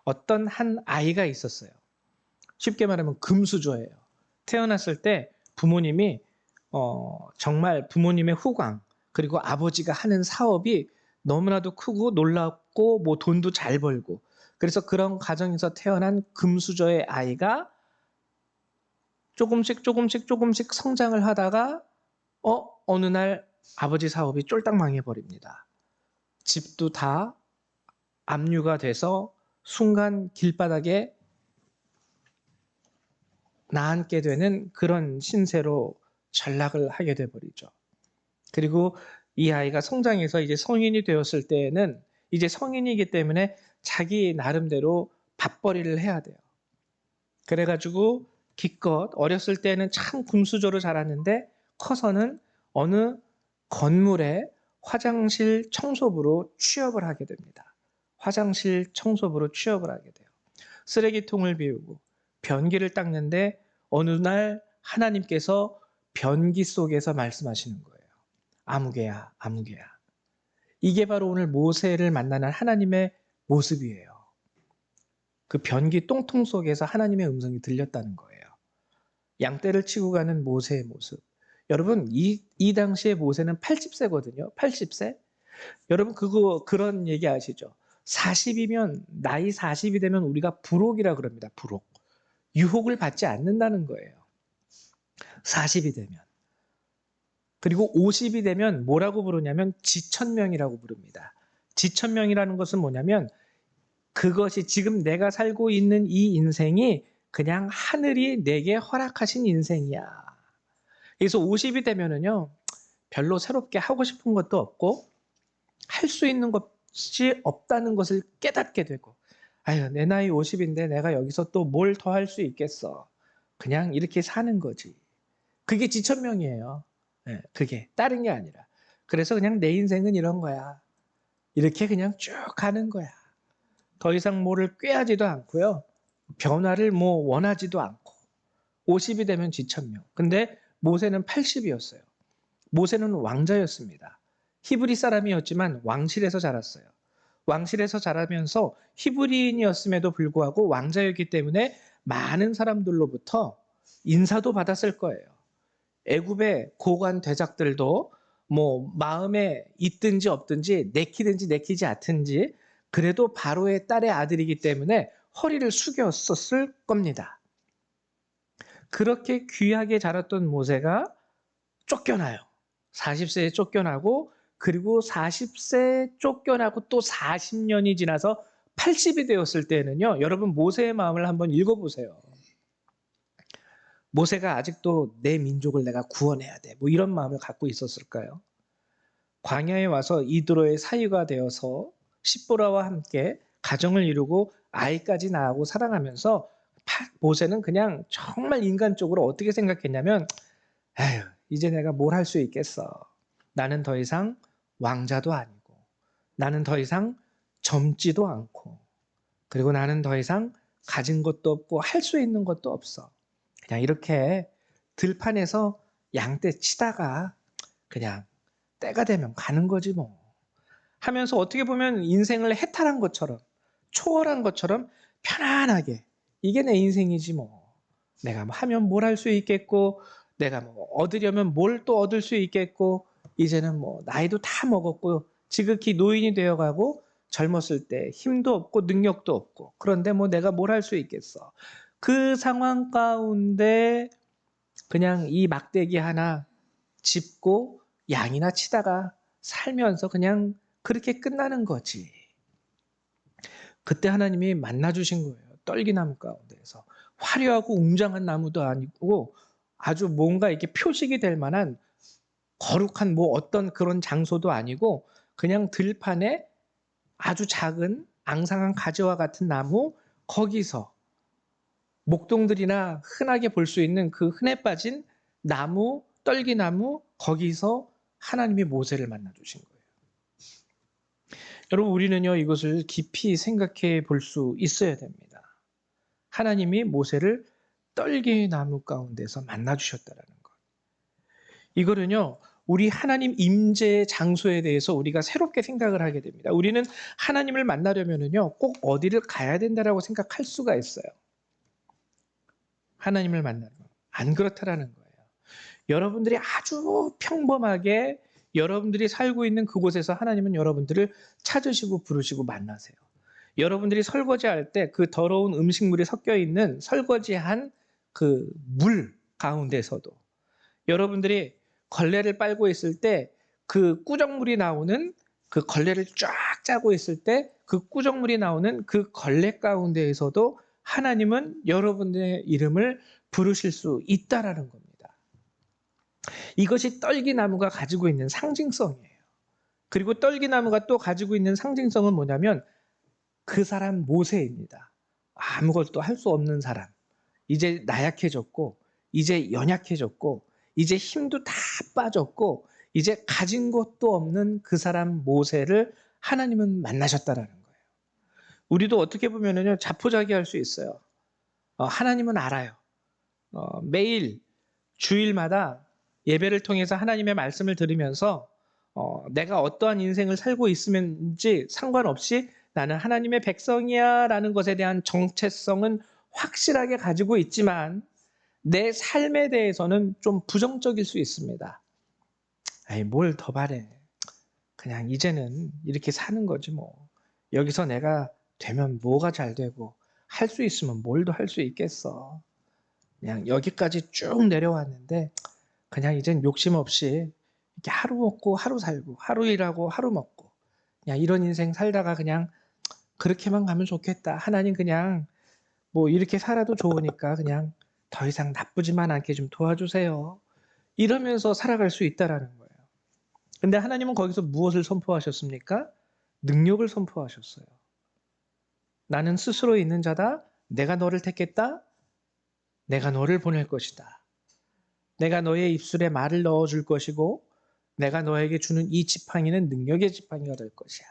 어떤 한 아이가 있었어요. 쉽게 말하면 금수저예요. 태어났을 때 부모님이 정말 부모님의 후광, 그리고 아버지가 하는 사업이 너무나도 크고 놀랍고 뭐 돈도 잘 벌고, 그래서 그런 가정에서 태어난 금수저의 아이가 조금씩 성장을 하다가 어느 날 아버지 사업이 쫄딱 망해버립니다. 집도 다 압류가 돼서 순간 길바닥에 나앉게 되는 그런 신세로 전락을 하게 돼버리죠. 그리고 이 아이가 성장해서 이제 성인이 되었을 때에는 이제 성인이기 때문에 자기 나름대로 밥벌이를 해야 돼요. 그래가지고 기껏 어렸을 때는 참 금수저로 자랐는데 커서는 어느 건물의 화장실 청소부로 취업을 하게 됩니다. 화장실 청소부로 취업을 하게 돼요. 쓰레기통을 비우고, 변기를 닦는데 어느 날 하나님께서 변기 속에서 말씀하시는 거예요. 아무개야, 아무개야. 이게 바로 오늘 모세를 만나는 하나님의 모습이에요. 그 변기 똥통 속에서 하나님의 음성이 들렸다는 거예요. 양떼를 치고 가는 모세의 모습. 여러분, 이 당시에 모세는 80세거든요. 80세? 여러분, 그런 얘기 아시죠? 40이면, 나이 40이 되면 우리가 부록이라 그럽니다. 부록. 유혹을 받지 않는다는 거예요. 40이 되면. 그리고 50이 되면 뭐라고 부르냐면 지천명이라고 부릅니다. 지천명이라는 것은 뭐냐면 그것이 지금 내가 살고 있는 이 인생이 그냥 하늘이 내게 허락하신 인생이야. 그래서 50이 되면은요, 별로 새롭게 하고 싶은 것도 없고, 할 수 있는 것이 없다는 것을 깨닫게 되고, 아유, 내 나이 50인데 내가 여기서 또 뭘 더 할 수 있겠어. 그냥 이렇게 사는 거지. 그게 지천명이에요. 네, 그게. 다른 게 아니라. 그래서 그냥 내 인생은 이런 거야. 이렇게 그냥 쭉 가는 거야. 더 이상 뭐를 꾀하지도 않고요. 변화를 뭐 원하지도 않고. 50이 되면 지천명. 근데 모세는 80이었어요. 모세는 왕자였습니다. 히브리 사람이었지만 왕실에서 자랐어요. 왕실에서 자라면서 히브리인이었음에도 불구하고 왕자였기 때문에 많은 사람들로부터 인사도 받았을 거예요. 애굽의 고관 대작들도 뭐 마음에 있든지 없든지 내키든지 내키지 않든지 그래도 바로의 딸의 아들이기 때문에 허리를 숙였었을 겁니다. 그렇게 귀하게 자랐던 모세가 쫓겨나요. 40세에 쫓겨나고 그리고 40세에 쫓겨나고 또 40년이 지나서 80이 되었을 때는요. 여러분 모세의 마음을 한번 읽어보세요. 모세가 아직도 내 민족을 내가 구원해야 돼. 뭐 이런 마음을 갖고 있었을까요? 광야에 와서 이드로의 사위가 되어서 십보라와 함께 가정을 이루고 아이까지 낳고 사랑하면서 모세는 그냥 정말 인간적으로 어떻게 생각했냐면 에휴, 이제 내가 뭘 할 수 있겠어. 나는 더 이상 왕자도 아니고 나는 더 이상 젊지도 않고 그리고 나는 더 이상 가진 것도 없고 할 수 있는 것도 없어. 그냥 이렇게 들판에서 양떼 치다가 그냥 때가 되면 가는 거지 뭐. 하면서 어떻게 보면 인생을 해탈한 것처럼 초월한 것처럼 편안하게 이게 내 인생이지 뭐. 내가 뭐 하면 뭘 할 수 있겠고 내가 뭐 얻으려면 뭘 또 얻을 수 있겠고 이제는 뭐 나이도 다 먹었고 지극히 노인이 되어가고 젊었을 때 힘도 없고 능력도 없고 그런데 뭐 내가 뭘 할 수 있겠어. 그 상황 가운데 그냥 이 막대기 하나 짚고 양이나 치다가 살면서 그냥 그렇게 끝나는 거지. 그때 하나님이 만나 주신 거예요. 떨기나무 가운데에서. 화려하고 웅장한 나무도 아니고 아주 뭔가 이렇게 표식이 될 만한 거룩한 뭐 어떤 그런 장소도 아니고 그냥 들판에 아주 작은 앙상한 가지와 같은 나무 거기서 목동들이나 흔하게 볼 수 있는 그 흔해 빠진 나무, 떨기나무 거기서 하나님이 모세를 만나 주신 거예요. 여러분 우리는요 이것을 깊이 생각해 볼 수 있어야 됩니다. 하나님이 모세를 떨기나무 가운데서 만나 주셨다라는 것. 이거는요 우리 하나님 임재의 장소에 대해서 우리가 새롭게 생각을 하게 됩니다. 우리는 하나님을 만나려면은요 꼭 어디를 가야 된다라고 생각할 수가 있어요. 하나님을 만나는 거. 안 그렇다라는 거예요. 여러분들이 아주 평범하게 여러분들이 살고 있는 그곳에서 하나님은 여러분들을 찾으시고 부르시고 만나세요. 여러분들이 설거지할 때 그 더러운 음식물이 섞여 있는 설거지한 그 물 가운데서도 여러분들이 걸레를 빨고 있을 때 그 꾸정물이 나오는 그 걸레를 쫙 짜고 있을 때 그 꾸정물이 나오는 그 걸레 가운데에서도 하나님은 여러분들의 이름을 부르실 수 있다라는 겁니다. 이것이 떨기나무가 가지고 있는 상징성이에요. 그리고 떨기나무가 또 가지고 있는 상징성은 뭐냐면 그 사람 모세입니다. 아무것도 할 수 없는 사람. 이제 나약해졌고 이제 연약해졌고 이제 힘도 다 빠졌고 이제 가진 것도 없는 그 사람 모세를 하나님은 만나셨다라는 거예요. 우리도 어떻게 보면은요 자포자기할 수 있어요. 하나님은 알아요. 매일 주일마다 예배를 통해서 하나님의 말씀을 들으면서 내가 어떠한 인생을 살고 있으면지 상관없이 나는 하나님의 백성이야 라는 것에 대한 정체성은 확실하게 가지고 있지만 내 삶에 대해서는 좀 부정적일 수 있습니다. 아이, 뭘 더 바래. 그냥 이제는 이렇게 사는 거지 뭐. 여기서 내가 되면 뭐가 잘 되고 할 수 있으면 뭘 더 할 수 있겠어. 그냥 여기까지 쭉 내려왔는데 그냥 이젠 욕심 없이 이렇게 하루 먹고 하루 살고 하루 일하고 하루 먹고 그냥 이런 인생 살다가 그냥 그렇게만 가면 좋겠다. 하나님 그냥 뭐 이렇게 살아도 좋으니까 그냥 더 이상 나쁘지만 않게 좀 도와주세요. 이러면서 살아갈 수 있다라는 거예요. 근데 하나님은 거기서 무엇을 선포하셨습니까? 능력을 선포하셨어요. 나는 스스로 있는 자다. 내가 너를 택했다. 내가 너를 보낼 것이다. 내가 너의 입술에 말을 넣어줄 것이고 내가 너에게 주는 이 지팡이는 능력의 지팡이가 될 것이야.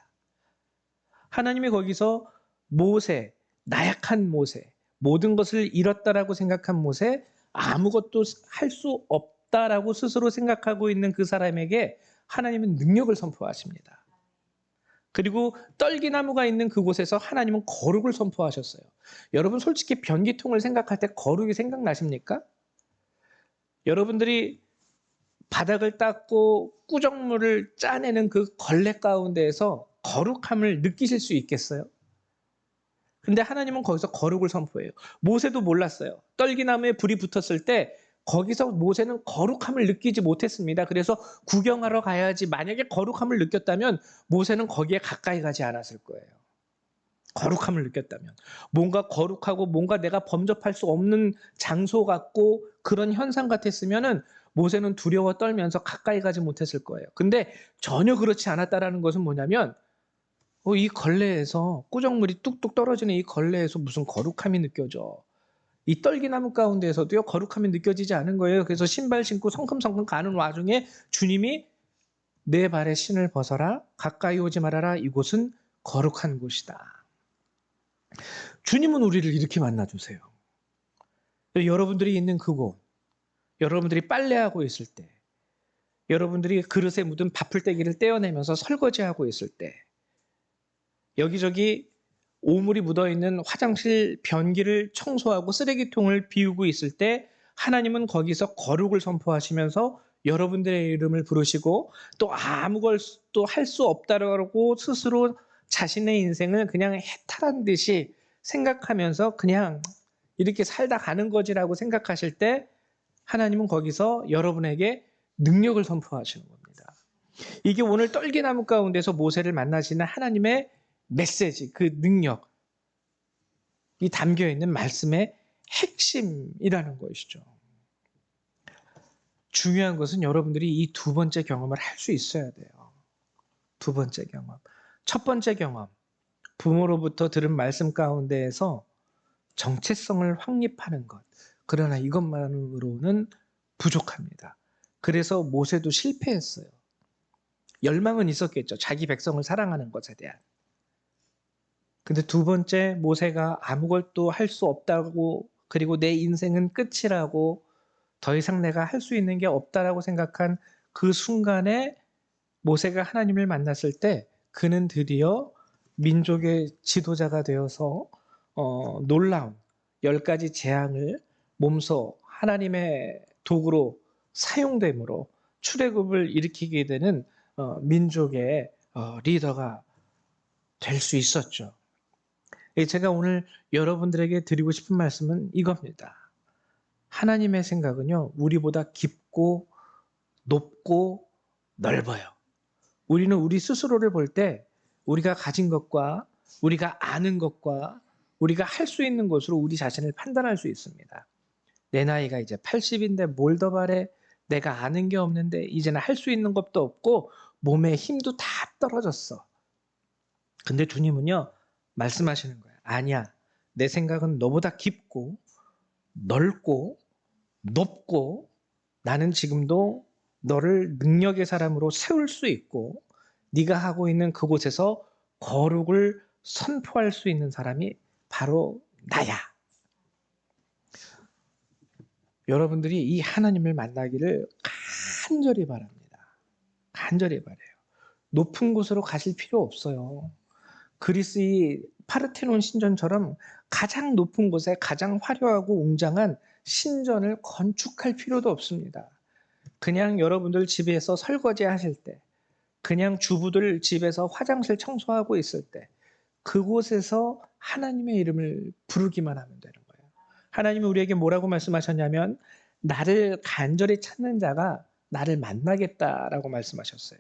하나님이 거기서 모세, 나약한 모세, 모든 것을 잃었다라고 생각한 모세, 아무것도 할 수 없다라고 스스로 생각하고 있는 그 사람에게 하나님은 능력을 선포하십니다. 그리고 떨기나무가 있는 그곳에서 하나님은 거룩을 선포하셨어요. 여러분 솔직히 변기통을 생각할 때 거룩이 생각나십니까? 여러분들이 바닥을 닦고 꾸정물을 짜내는 그 걸레 가운데에서 거룩함을 느끼실 수 있겠어요? 근데 하나님은 거기서 거룩을 선포해요. 모세도 몰랐어요. 떨기나무에 불이 붙었을 때 거기서 모세는 거룩함을 느끼지 못했습니다. 그래서 구경하러 가야지. 만약에 거룩함을 느꼈다면 모세는 거기에 가까이 가지 않았을 거예요. 거룩함을 느꼈다면. 뭔가 거룩하고 뭔가 내가 범접할 수 없는 장소 같고 그런 현상 같았으면은 모세는 두려워 떨면서 가까이 가지 못했을 거예요. 근데 전혀 그렇지 않았다라는 것은 뭐냐면 이 걸레에서 꾸정물이 뚝뚝 떨어지는 이 걸레에서 무슨 거룩함이 느껴져. 이 떨기나무 가운데에서도요 거룩함이 느껴지지 않은 거예요. 그래서 신발 신고 성큼성큼 가는 와중에 주님이 내 발에 신을 벗어라. 가까이 오지 말아라. 이곳은 거룩한 곳이다. 주님은 우리를 이렇게 만나주세요. 여러분들이 있는 그곳, 여러분들이 빨래하고 있을 때, 여러분들이 그릇에 묻은 밥풀떼기를 떼어내면서 설거지하고 있을 때, 여기저기 오물이 묻어있는 화장실 변기를 청소하고 쓰레기통을 비우고 있을 때 하나님은 거기서 거룩을 선포하시면서 여러분들의 이름을 부르시고 또 아무것도 할 수 없다라고 스스로 자신의 인생을 그냥 해탈한 듯이 생각하면서 그냥 이렇게 살다 가는 거지라고 생각하실 때 하나님은 거기서 여러분에게 능력을 선포하시는 겁니다. 이게 오늘 떨기나무 가운데서 모세를 만나시는 하나님의 메시지, 그 능력이 담겨있는 말씀의 핵심이라는 것이죠. 중요한 것은 여러분들이 이 두 번째 경험을 할 수 있어야 돼요. 두 번째 경험. 첫 번째 경험, 부모로부터 들은 말씀 가운데에서 정체성을 확립하는 것. 그러나 이것만으로는 부족합니다. 그래서 모세도 실패했어요. 열망은 있었겠죠. 자기 백성을 사랑하는 것에 대한. 근데 두 번째 모세가 아무것도 할 수 없다고 그리고 내 인생은 끝이라고 더 이상 내가 할 수 있는 게 없다라고 생각한 그 순간에 모세가 하나님을 만났을 때 그는 드디어 민족의 지도자가 되어서 놀라운 10가지 재앙을 몸소 하나님의 도구로 사용됨으로 출애굽을 일으키게 되는 민족의 리더가 될 수 있었죠. 제가 오늘 여러분들에게 드리고 싶은 말씀은 이겁니다. 하나님의 생각은요, 우리보다 깊고 높고 넓어요. 우리는 우리 스스로를 볼 때 우리가 가진 것과 우리가 아는 것과 우리가 할 수 있는 것으로 우리 자신을 판단할 수 있습니다. 내 나이가 이제 80인데 뭘 더 바래? 내가 아는 게 없는데 이제는 할 수 있는 것도 없고 몸에 힘도 다 떨어졌어. 근데 주님은요, 말씀하시는 거예요. 아니야. 내 생각은 너보다 깊고 넓고 높고 나는 지금도 너를 능력의 사람으로 세울 수 있고 네가 하고 있는 그곳에서 거룩을 선포할 수 있는 사람이 바로 나야. 여러분들이 이 하나님을 만나기를 간절히 바랍니다. 간절히 바라요. 높은 곳으로 가실 필요 없어요. 그리스의 파르테논 신전처럼 가장 높은 곳에 가장 화려하고 웅장한 신전을 건축할 필요도 없습니다. 그냥 여러분들 집에서 설거지 하실 때, 그냥 주부들 집에서 화장실 청소하고 있을 때, 그곳에서 하나님의 이름을 부르기만 하면 되는 거예요. 하나님이 우리에게 뭐라고 말씀하셨냐면, 나를 간절히 찾는 자가 나를 만나겠다라고 말씀하셨어요.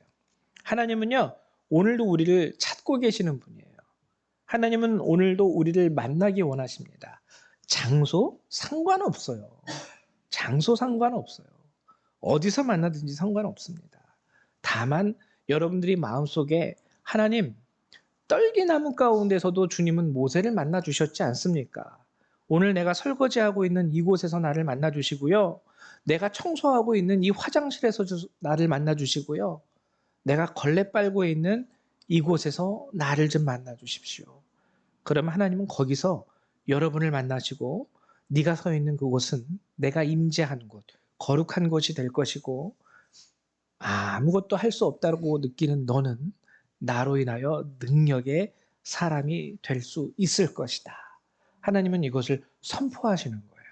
하나님은요, 오늘도 우리를 찾고 계시는 분이에요. 하나님은 오늘도 우리를 만나기 원하십니다. 장소 상관없어요. 장소 상관없어요. 어디서 만나든지 상관없습니다. 다만 여러분들이 마음속에 하나님, 떨기나무 가운데서도 주님은 모세를 만나 주셨지 않습니까? 오늘 내가 설거지하고 있는 이곳에서 나를 만나 주시고요. 내가 청소하고 있는 이 화장실에서 나를 만나 주시고요. 내가 걸레 빨고 있는 이곳에서 나를 좀 만나 주십시오. 그럼 하나님은 거기서 여러분을 만나시고 네가 서 있는 그곳은 내가 임재한 곳, 거룩한 곳이 될 것이고 아무것도 할 수 없다고 느끼는 너는 나로 인하여 능력의 사람이 될 수 있을 것이다. 하나님은 이것을 선포하시는 거예요.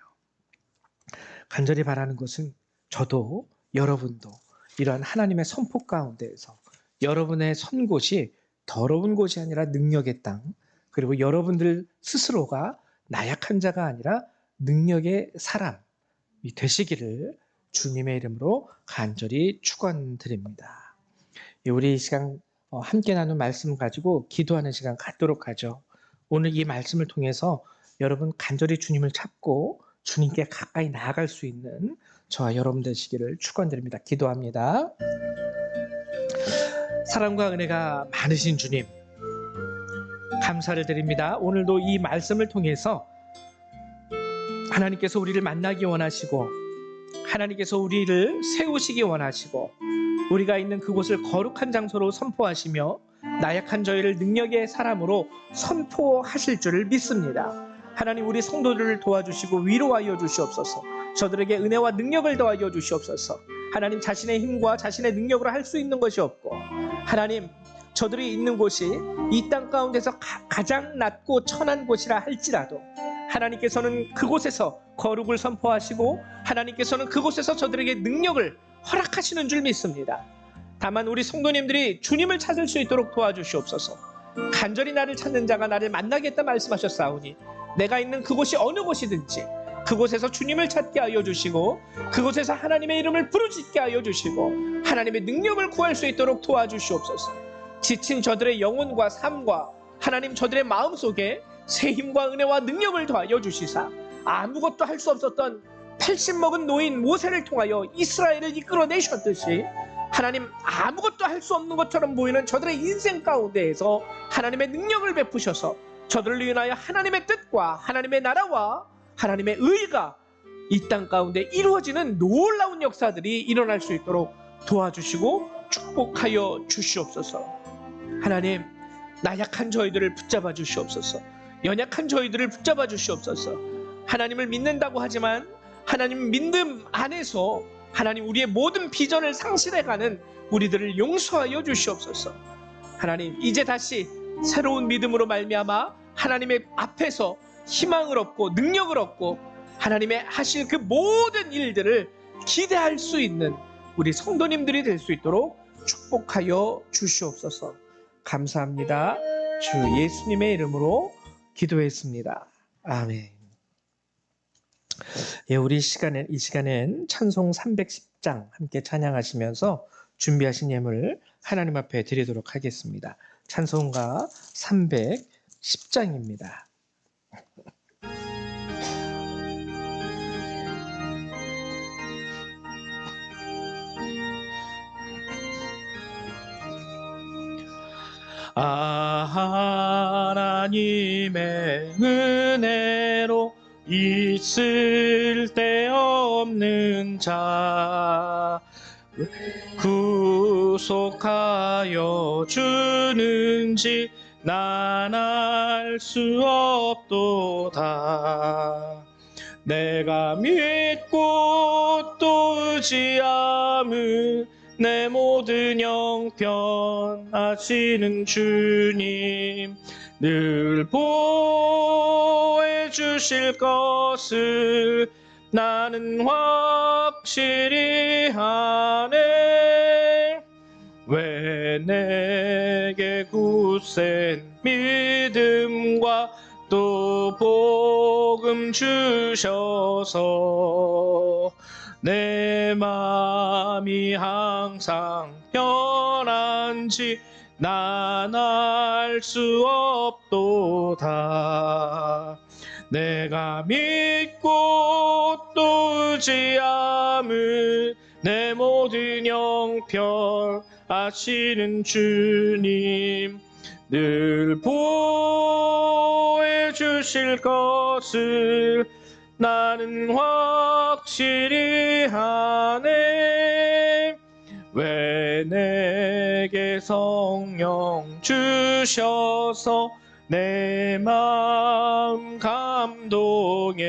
간절히 바라는 것은 저도 여러분도 이러한 하나님의 선포 가운데에서 여러분의 선 곳이 더러운 곳이 아니라 능력의 땅, 그리고 여러분들 스스로가 나약한 자가 아니라 능력의 사람이 되시기를 주님의 이름으로 간절히 축원드립니다. 우리 이 시간 함께 나눈 말씀 가지고 기도하는 시간 갖도록 하죠. 오늘 이 말씀을 통해서 여러분 간절히 주님을 찾고 주님께 가까이 나아갈 수 있는 저와 여러분 되시기를 축원드립니다. 기도합니다. 사랑과 은혜가 많으신 주님, 감사를 드립니다. 오늘도 이 말씀을 통해서 하나님께서 우리를 만나기 원하시고 하나님께서 우리를 세우시기 원하시고 우리가 있는 그곳을 거룩한 장소로 선포하시며 나약한 저희를 능력의 사람으로 선포하실 줄을 믿습니다. 하나님, 우리 성도들을 도와주시고 위로하여 주시옵소서. 저들에게 은혜와 능력을 더하여 주시옵소서. 하나님, 자신의 힘과 자신의 능력으로 할 수 있는 것이 없고 하나님, 저들이 있는 곳이 이 땅 가운데서 가장 낮고 천한 곳이라 할지라도 하나님께서는 그곳에서 거룩을 선포하시고 하나님께서는 그곳에서 저들에게 능력을 허락하시는 줄 믿습니다. 다만 우리 성도님들이 주님을 찾을 수 있도록 도와주시옵소서. 간절히 나를 찾는 자가 나를 만나겠다 말씀하셨사오니 내가 있는 그곳이 어느 곳이든지 그곳에서 주님을 찾게 하여 주시고 그곳에서 하나님의 이름을 부르짖게 하여 주시고 하나님의 능력을 구할 수 있도록 도와주시옵소서. 지친 저들의 영혼과 삶과 하나님 저들의 마음속에 새 힘과 은혜와 능력을 더하여 주시사 아무것도 할 수 없었던 80 먹은 노인 모세를 통하여 이스라엘을 이끌어내셨듯이 하나님, 아무것도 할 수 없는 것처럼 보이는 저들의 인생 가운데에서 하나님의 능력을 베푸셔서 저들을 위하여 하나님의 뜻과 하나님의 나라와 하나님의 의가 이 땅 가운데 이루어지는 놀라운 역사들이 일어날 수 있도록 도와주시고 축복하여 주시옵소서. 하나님, 나약한 저희들을 붙잡아 주시옵소서. 연약한 저희들을 붙잡아 주시옵소서. 하나님을 믿는다고 하지만 하나님 믿음 안에서 하나님 우리의 모든 비전을 상실해가는 우리들을 용서하여 주시옵소서. 하나님, 이제 다시 새로운 믿음으로 말미암아 하나님의 앞에서 희망을 얻고 능력을 얻고 하나님의 하실 그 모든 일들을 기대할 수 있는 우리 성도님들이 될 수 있도록 축복하여 주시옵소서. 감사합니다. 주 예수님의 이름으로 기도했습니다. 아멘. 예, 우리 이 시간엔 찬송 310장 함께 찬양하시면서 준비하신 예물 하나님 앞에 드리도록 하겠습니다. 찬송가 310장입니다. 하나님의 은혜로 있을 데 없는 자 구속하여 주는지 난 알 수 없도다. 내가 믿고 또 의지함은 내 모든 형편 아시는 주님 늘 보호해 주실 것을 나는 확실히 하네. 왜 내게 굳센 믿음과 또 복음 주셔서 내 마음이 항상 편한지 난 알 수 없도다. 내가 믿고 또 의지함은 내 모든 형편 아시는 주님 늘 보호해 주실 것을 나는 확실히 하네. 왜 내게 성령 주셔서 내 마음 감동해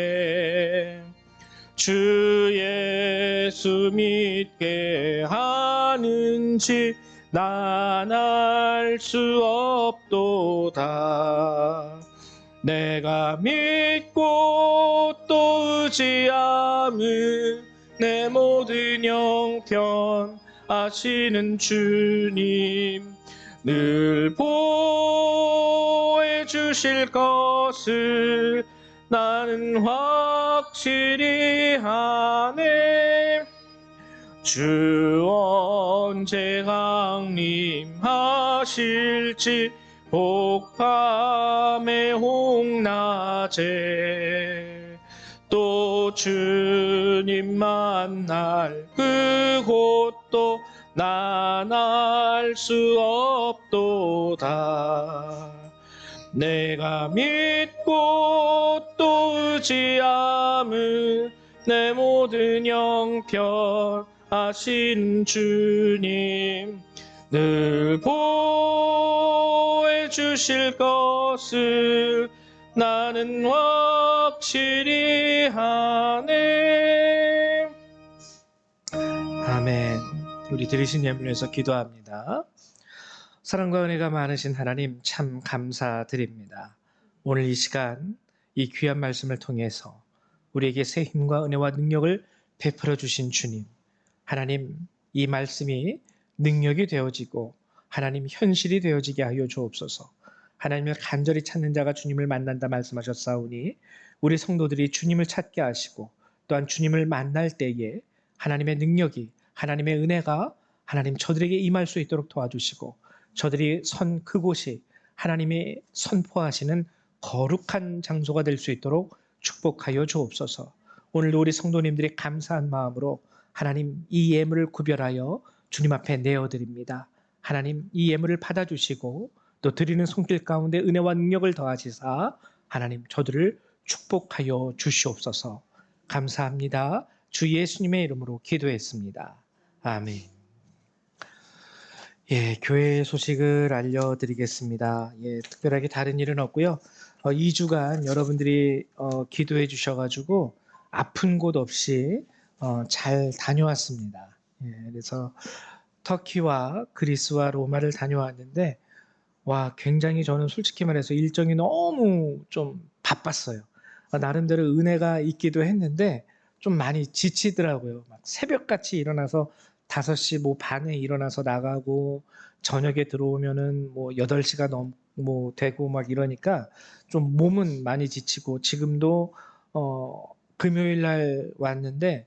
주 예수 믿게 하는지 난 알 수 없도다. 내가 믿고 또 의지함은 내 모든 형편 아시는 주님 늘 보호해 주실 것을 나는 확실히 하네. 주 언제 강림하실지 복밤의 홍낮에 또 주님 만날 그곳도 난 알 수 없도다. 내가 믿고 또 의지함은 내 모든 형편 아신 주님 늘 보호해 주실 것을 나는 확실히 하네. 아멘. 우리 들으신 예물을 위해서 기도합니다. 사랑과 은혜가 많으신 하나님 참 감사드립니다. 오늘 이 시간 이 귀한 말씀을 통해서 우리에게 새 힘과 은혜와 능력을 베풀어 주신 주님, 하나님 이 말씀이 능력이 되어지고 하나님 현실이 되어지게 하여 주옵소서. 하나님을 간절히 찾는 자가 주님을 만난다 말씀하셨사오니 우리 성도들이 주님을 찾게 하시고 또한 주님을 만날 때에 하나님의 능력이 하나님의 은혜가 하나님 저들에게 임할 수 있도록 도와주시고 저들이 선 그곳이 하나님이 선포하시는 거룩한 장소가 될 수 있도록 축복하여 주옵소서. 오늘도 우리 성도님들이 감사한 마음으로 하나님 이 예물을 구별하여 주님 앞에 내어드립니다. 하나님 이 예물을 받아주시고 또 드리는 손길 가운데 은혜와 능력을 더하시사 하나님 저들을 축복하여 주시옵소서. 감사합니다. 주 예수님의 이름으로 기도했습니다. 아멘. 교회 소식을 알려드리겠습니다. 특별하게 다른 일은 없고요. 2주간 여러분들이 기도해 주셔가지고 아픈 곳 없이 잘 다녀왔습니다. 그래서 터키와 그리스와 로마를 다녀왔는데 굉장히 저는 솔직히 말해서 일정이 너무 좀 바빴어요. 나름대로 은혜가 있기도 했는데 좀 많이 지치더라고요. 막 새벽같이 일어나서 5시 반에 일어나서 나가고 저녁에 들어오면은 8시가 되고 막 이러니까 좀 몸은 많이 지치고 지금도 금요일 날 왔는데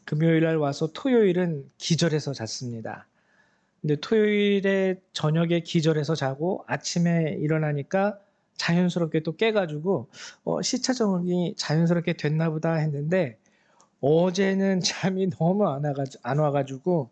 금요일 날 와서 토요일은 기절해서 잤습니다. 근데 토요일에 저녁에 기절해서 자고 아침에 일어나니까 자연스럽게 또 깨가지고 시차적이 자연스럽게 됐나 보다 했는데 어제는 잠이 너무 안 와가지고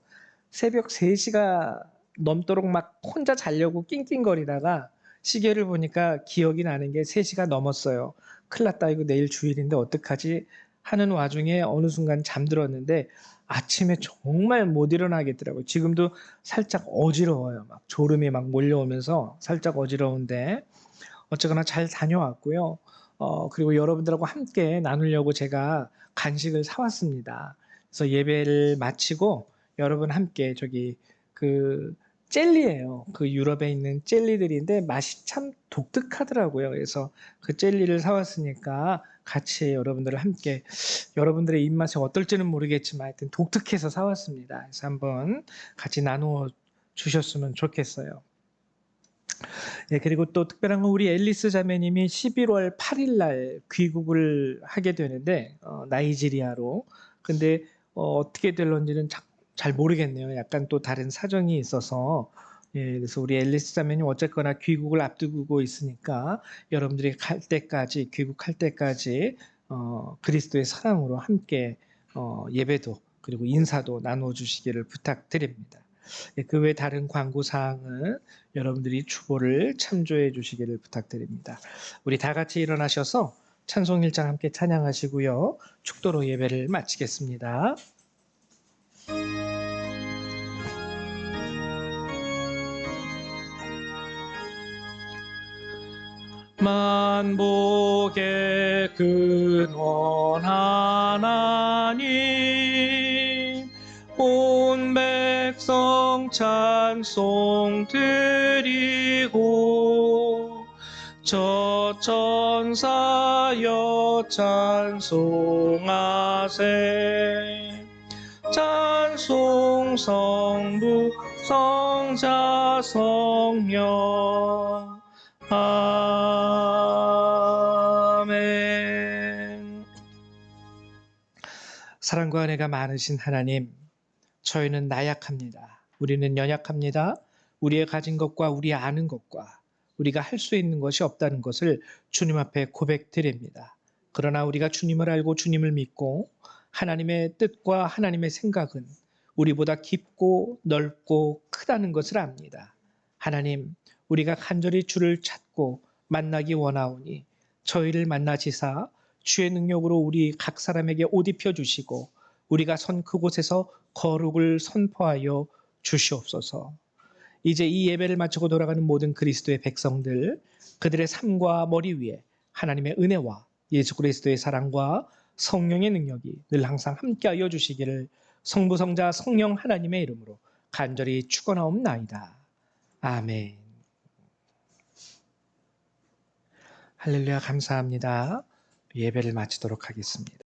새벽 3시가 넘도록 막 혼자 자려고 낑낑거리다가 시계를 보니까 기억이 나는 게 3시가 넘었어요. 큰일 났다, 이거 내일 주일인데 어떡하지 하는 와중에 어느 순간 잠들었는데 아침에 정말 못 일어나겠더라고요. 지금도 살짝 어지러워요. 막 졸음이 막 몰려오면서 살짝 어지러운데 어쨌거나 잘 다녀왔고요. 그리고 여러분들하고 함께 나누려고 제가 간식을 사왔습니다. 그래서 예배를 마치고 여러분 함께 저기 그 젤리예요. 그 유럽에 있는 젤리들인데 맛이 참 독특하더라고요. 그래서 그 젤리를 사왔으니까 같이 여러분들을 함께 여러분들의 입맛이 어떨지는 모르겠지만 하여튼 독특해서 사왔습니다. 그래서 한번 같이 나누어 주셨으면 좋겠어요. 네, 그리고 또 특별한 건 우리 앨리스 자매님이 11월 8일 날 귀국을 하게 되는데 나이지리아로. 근데 어떻게 될런지는 잘 모르겠네요. 약간 또 다른 사정이 있어서. 예, 그래서 우리 앨리스 자매님 어쨌거나 귀국을 앞두고 있으니까 여러분들이 갈 때까지 귀국할 때까지 그리스도의 사랑으로 함께 예배도 그리고 인사도 나누어 주시기를 부탁드립니다. 예, 그 외 다른 광고 사항은 여러분들이 주보를 참조해 주시기를 부탁드립니다. 우리 다 같이 일어나셔서 찬송 1장 함께 찬양하시고요. 축도로 예배를 마치겠습니다. 만복의 근원 하나님 온 백성 찬송 드리고 저 천사여 찬송하세 찬송 성부 성자 성령 아멘. 사랑과 은혜가 많으신 하나님, 저희는 나약합니다. 우리는 연약합니다. 우리의 가진 것과 우리 아는 것과 우리가 할 수 있는 것이 없다는 것을 주님 앞에 고백드립니다. 그러나 우리가 주님을 알고 주님을 믿고 하나님의 뜻과 하나님의 생각은 우리보다 깊고 넓고 크다는 것을 압니다. 하나님, 우리가 간절히 주를 찾고 만나기 원하오니 저희를 만나시사 주의 능력으로 우리 각 사람에게 옷 입혀 주시고 우리가 선 그곳에서 거룩을 선포하여 주시옵소서. 이제 이 예배를 마치고 돌아가는 모든 그리스도의 백성들, 그들의 삶과 머리 위에 하나님의 은혜와 예수 그리스도의 사랑과 성령의 능력이 늘 항상 함께하여 주시기를 성부 성자 성령 하나님의 이름으로 간절히 축원하옵나이다. 아멘. 할렐루야, 감사합니다. 예배를 마치도록 하겠습니다.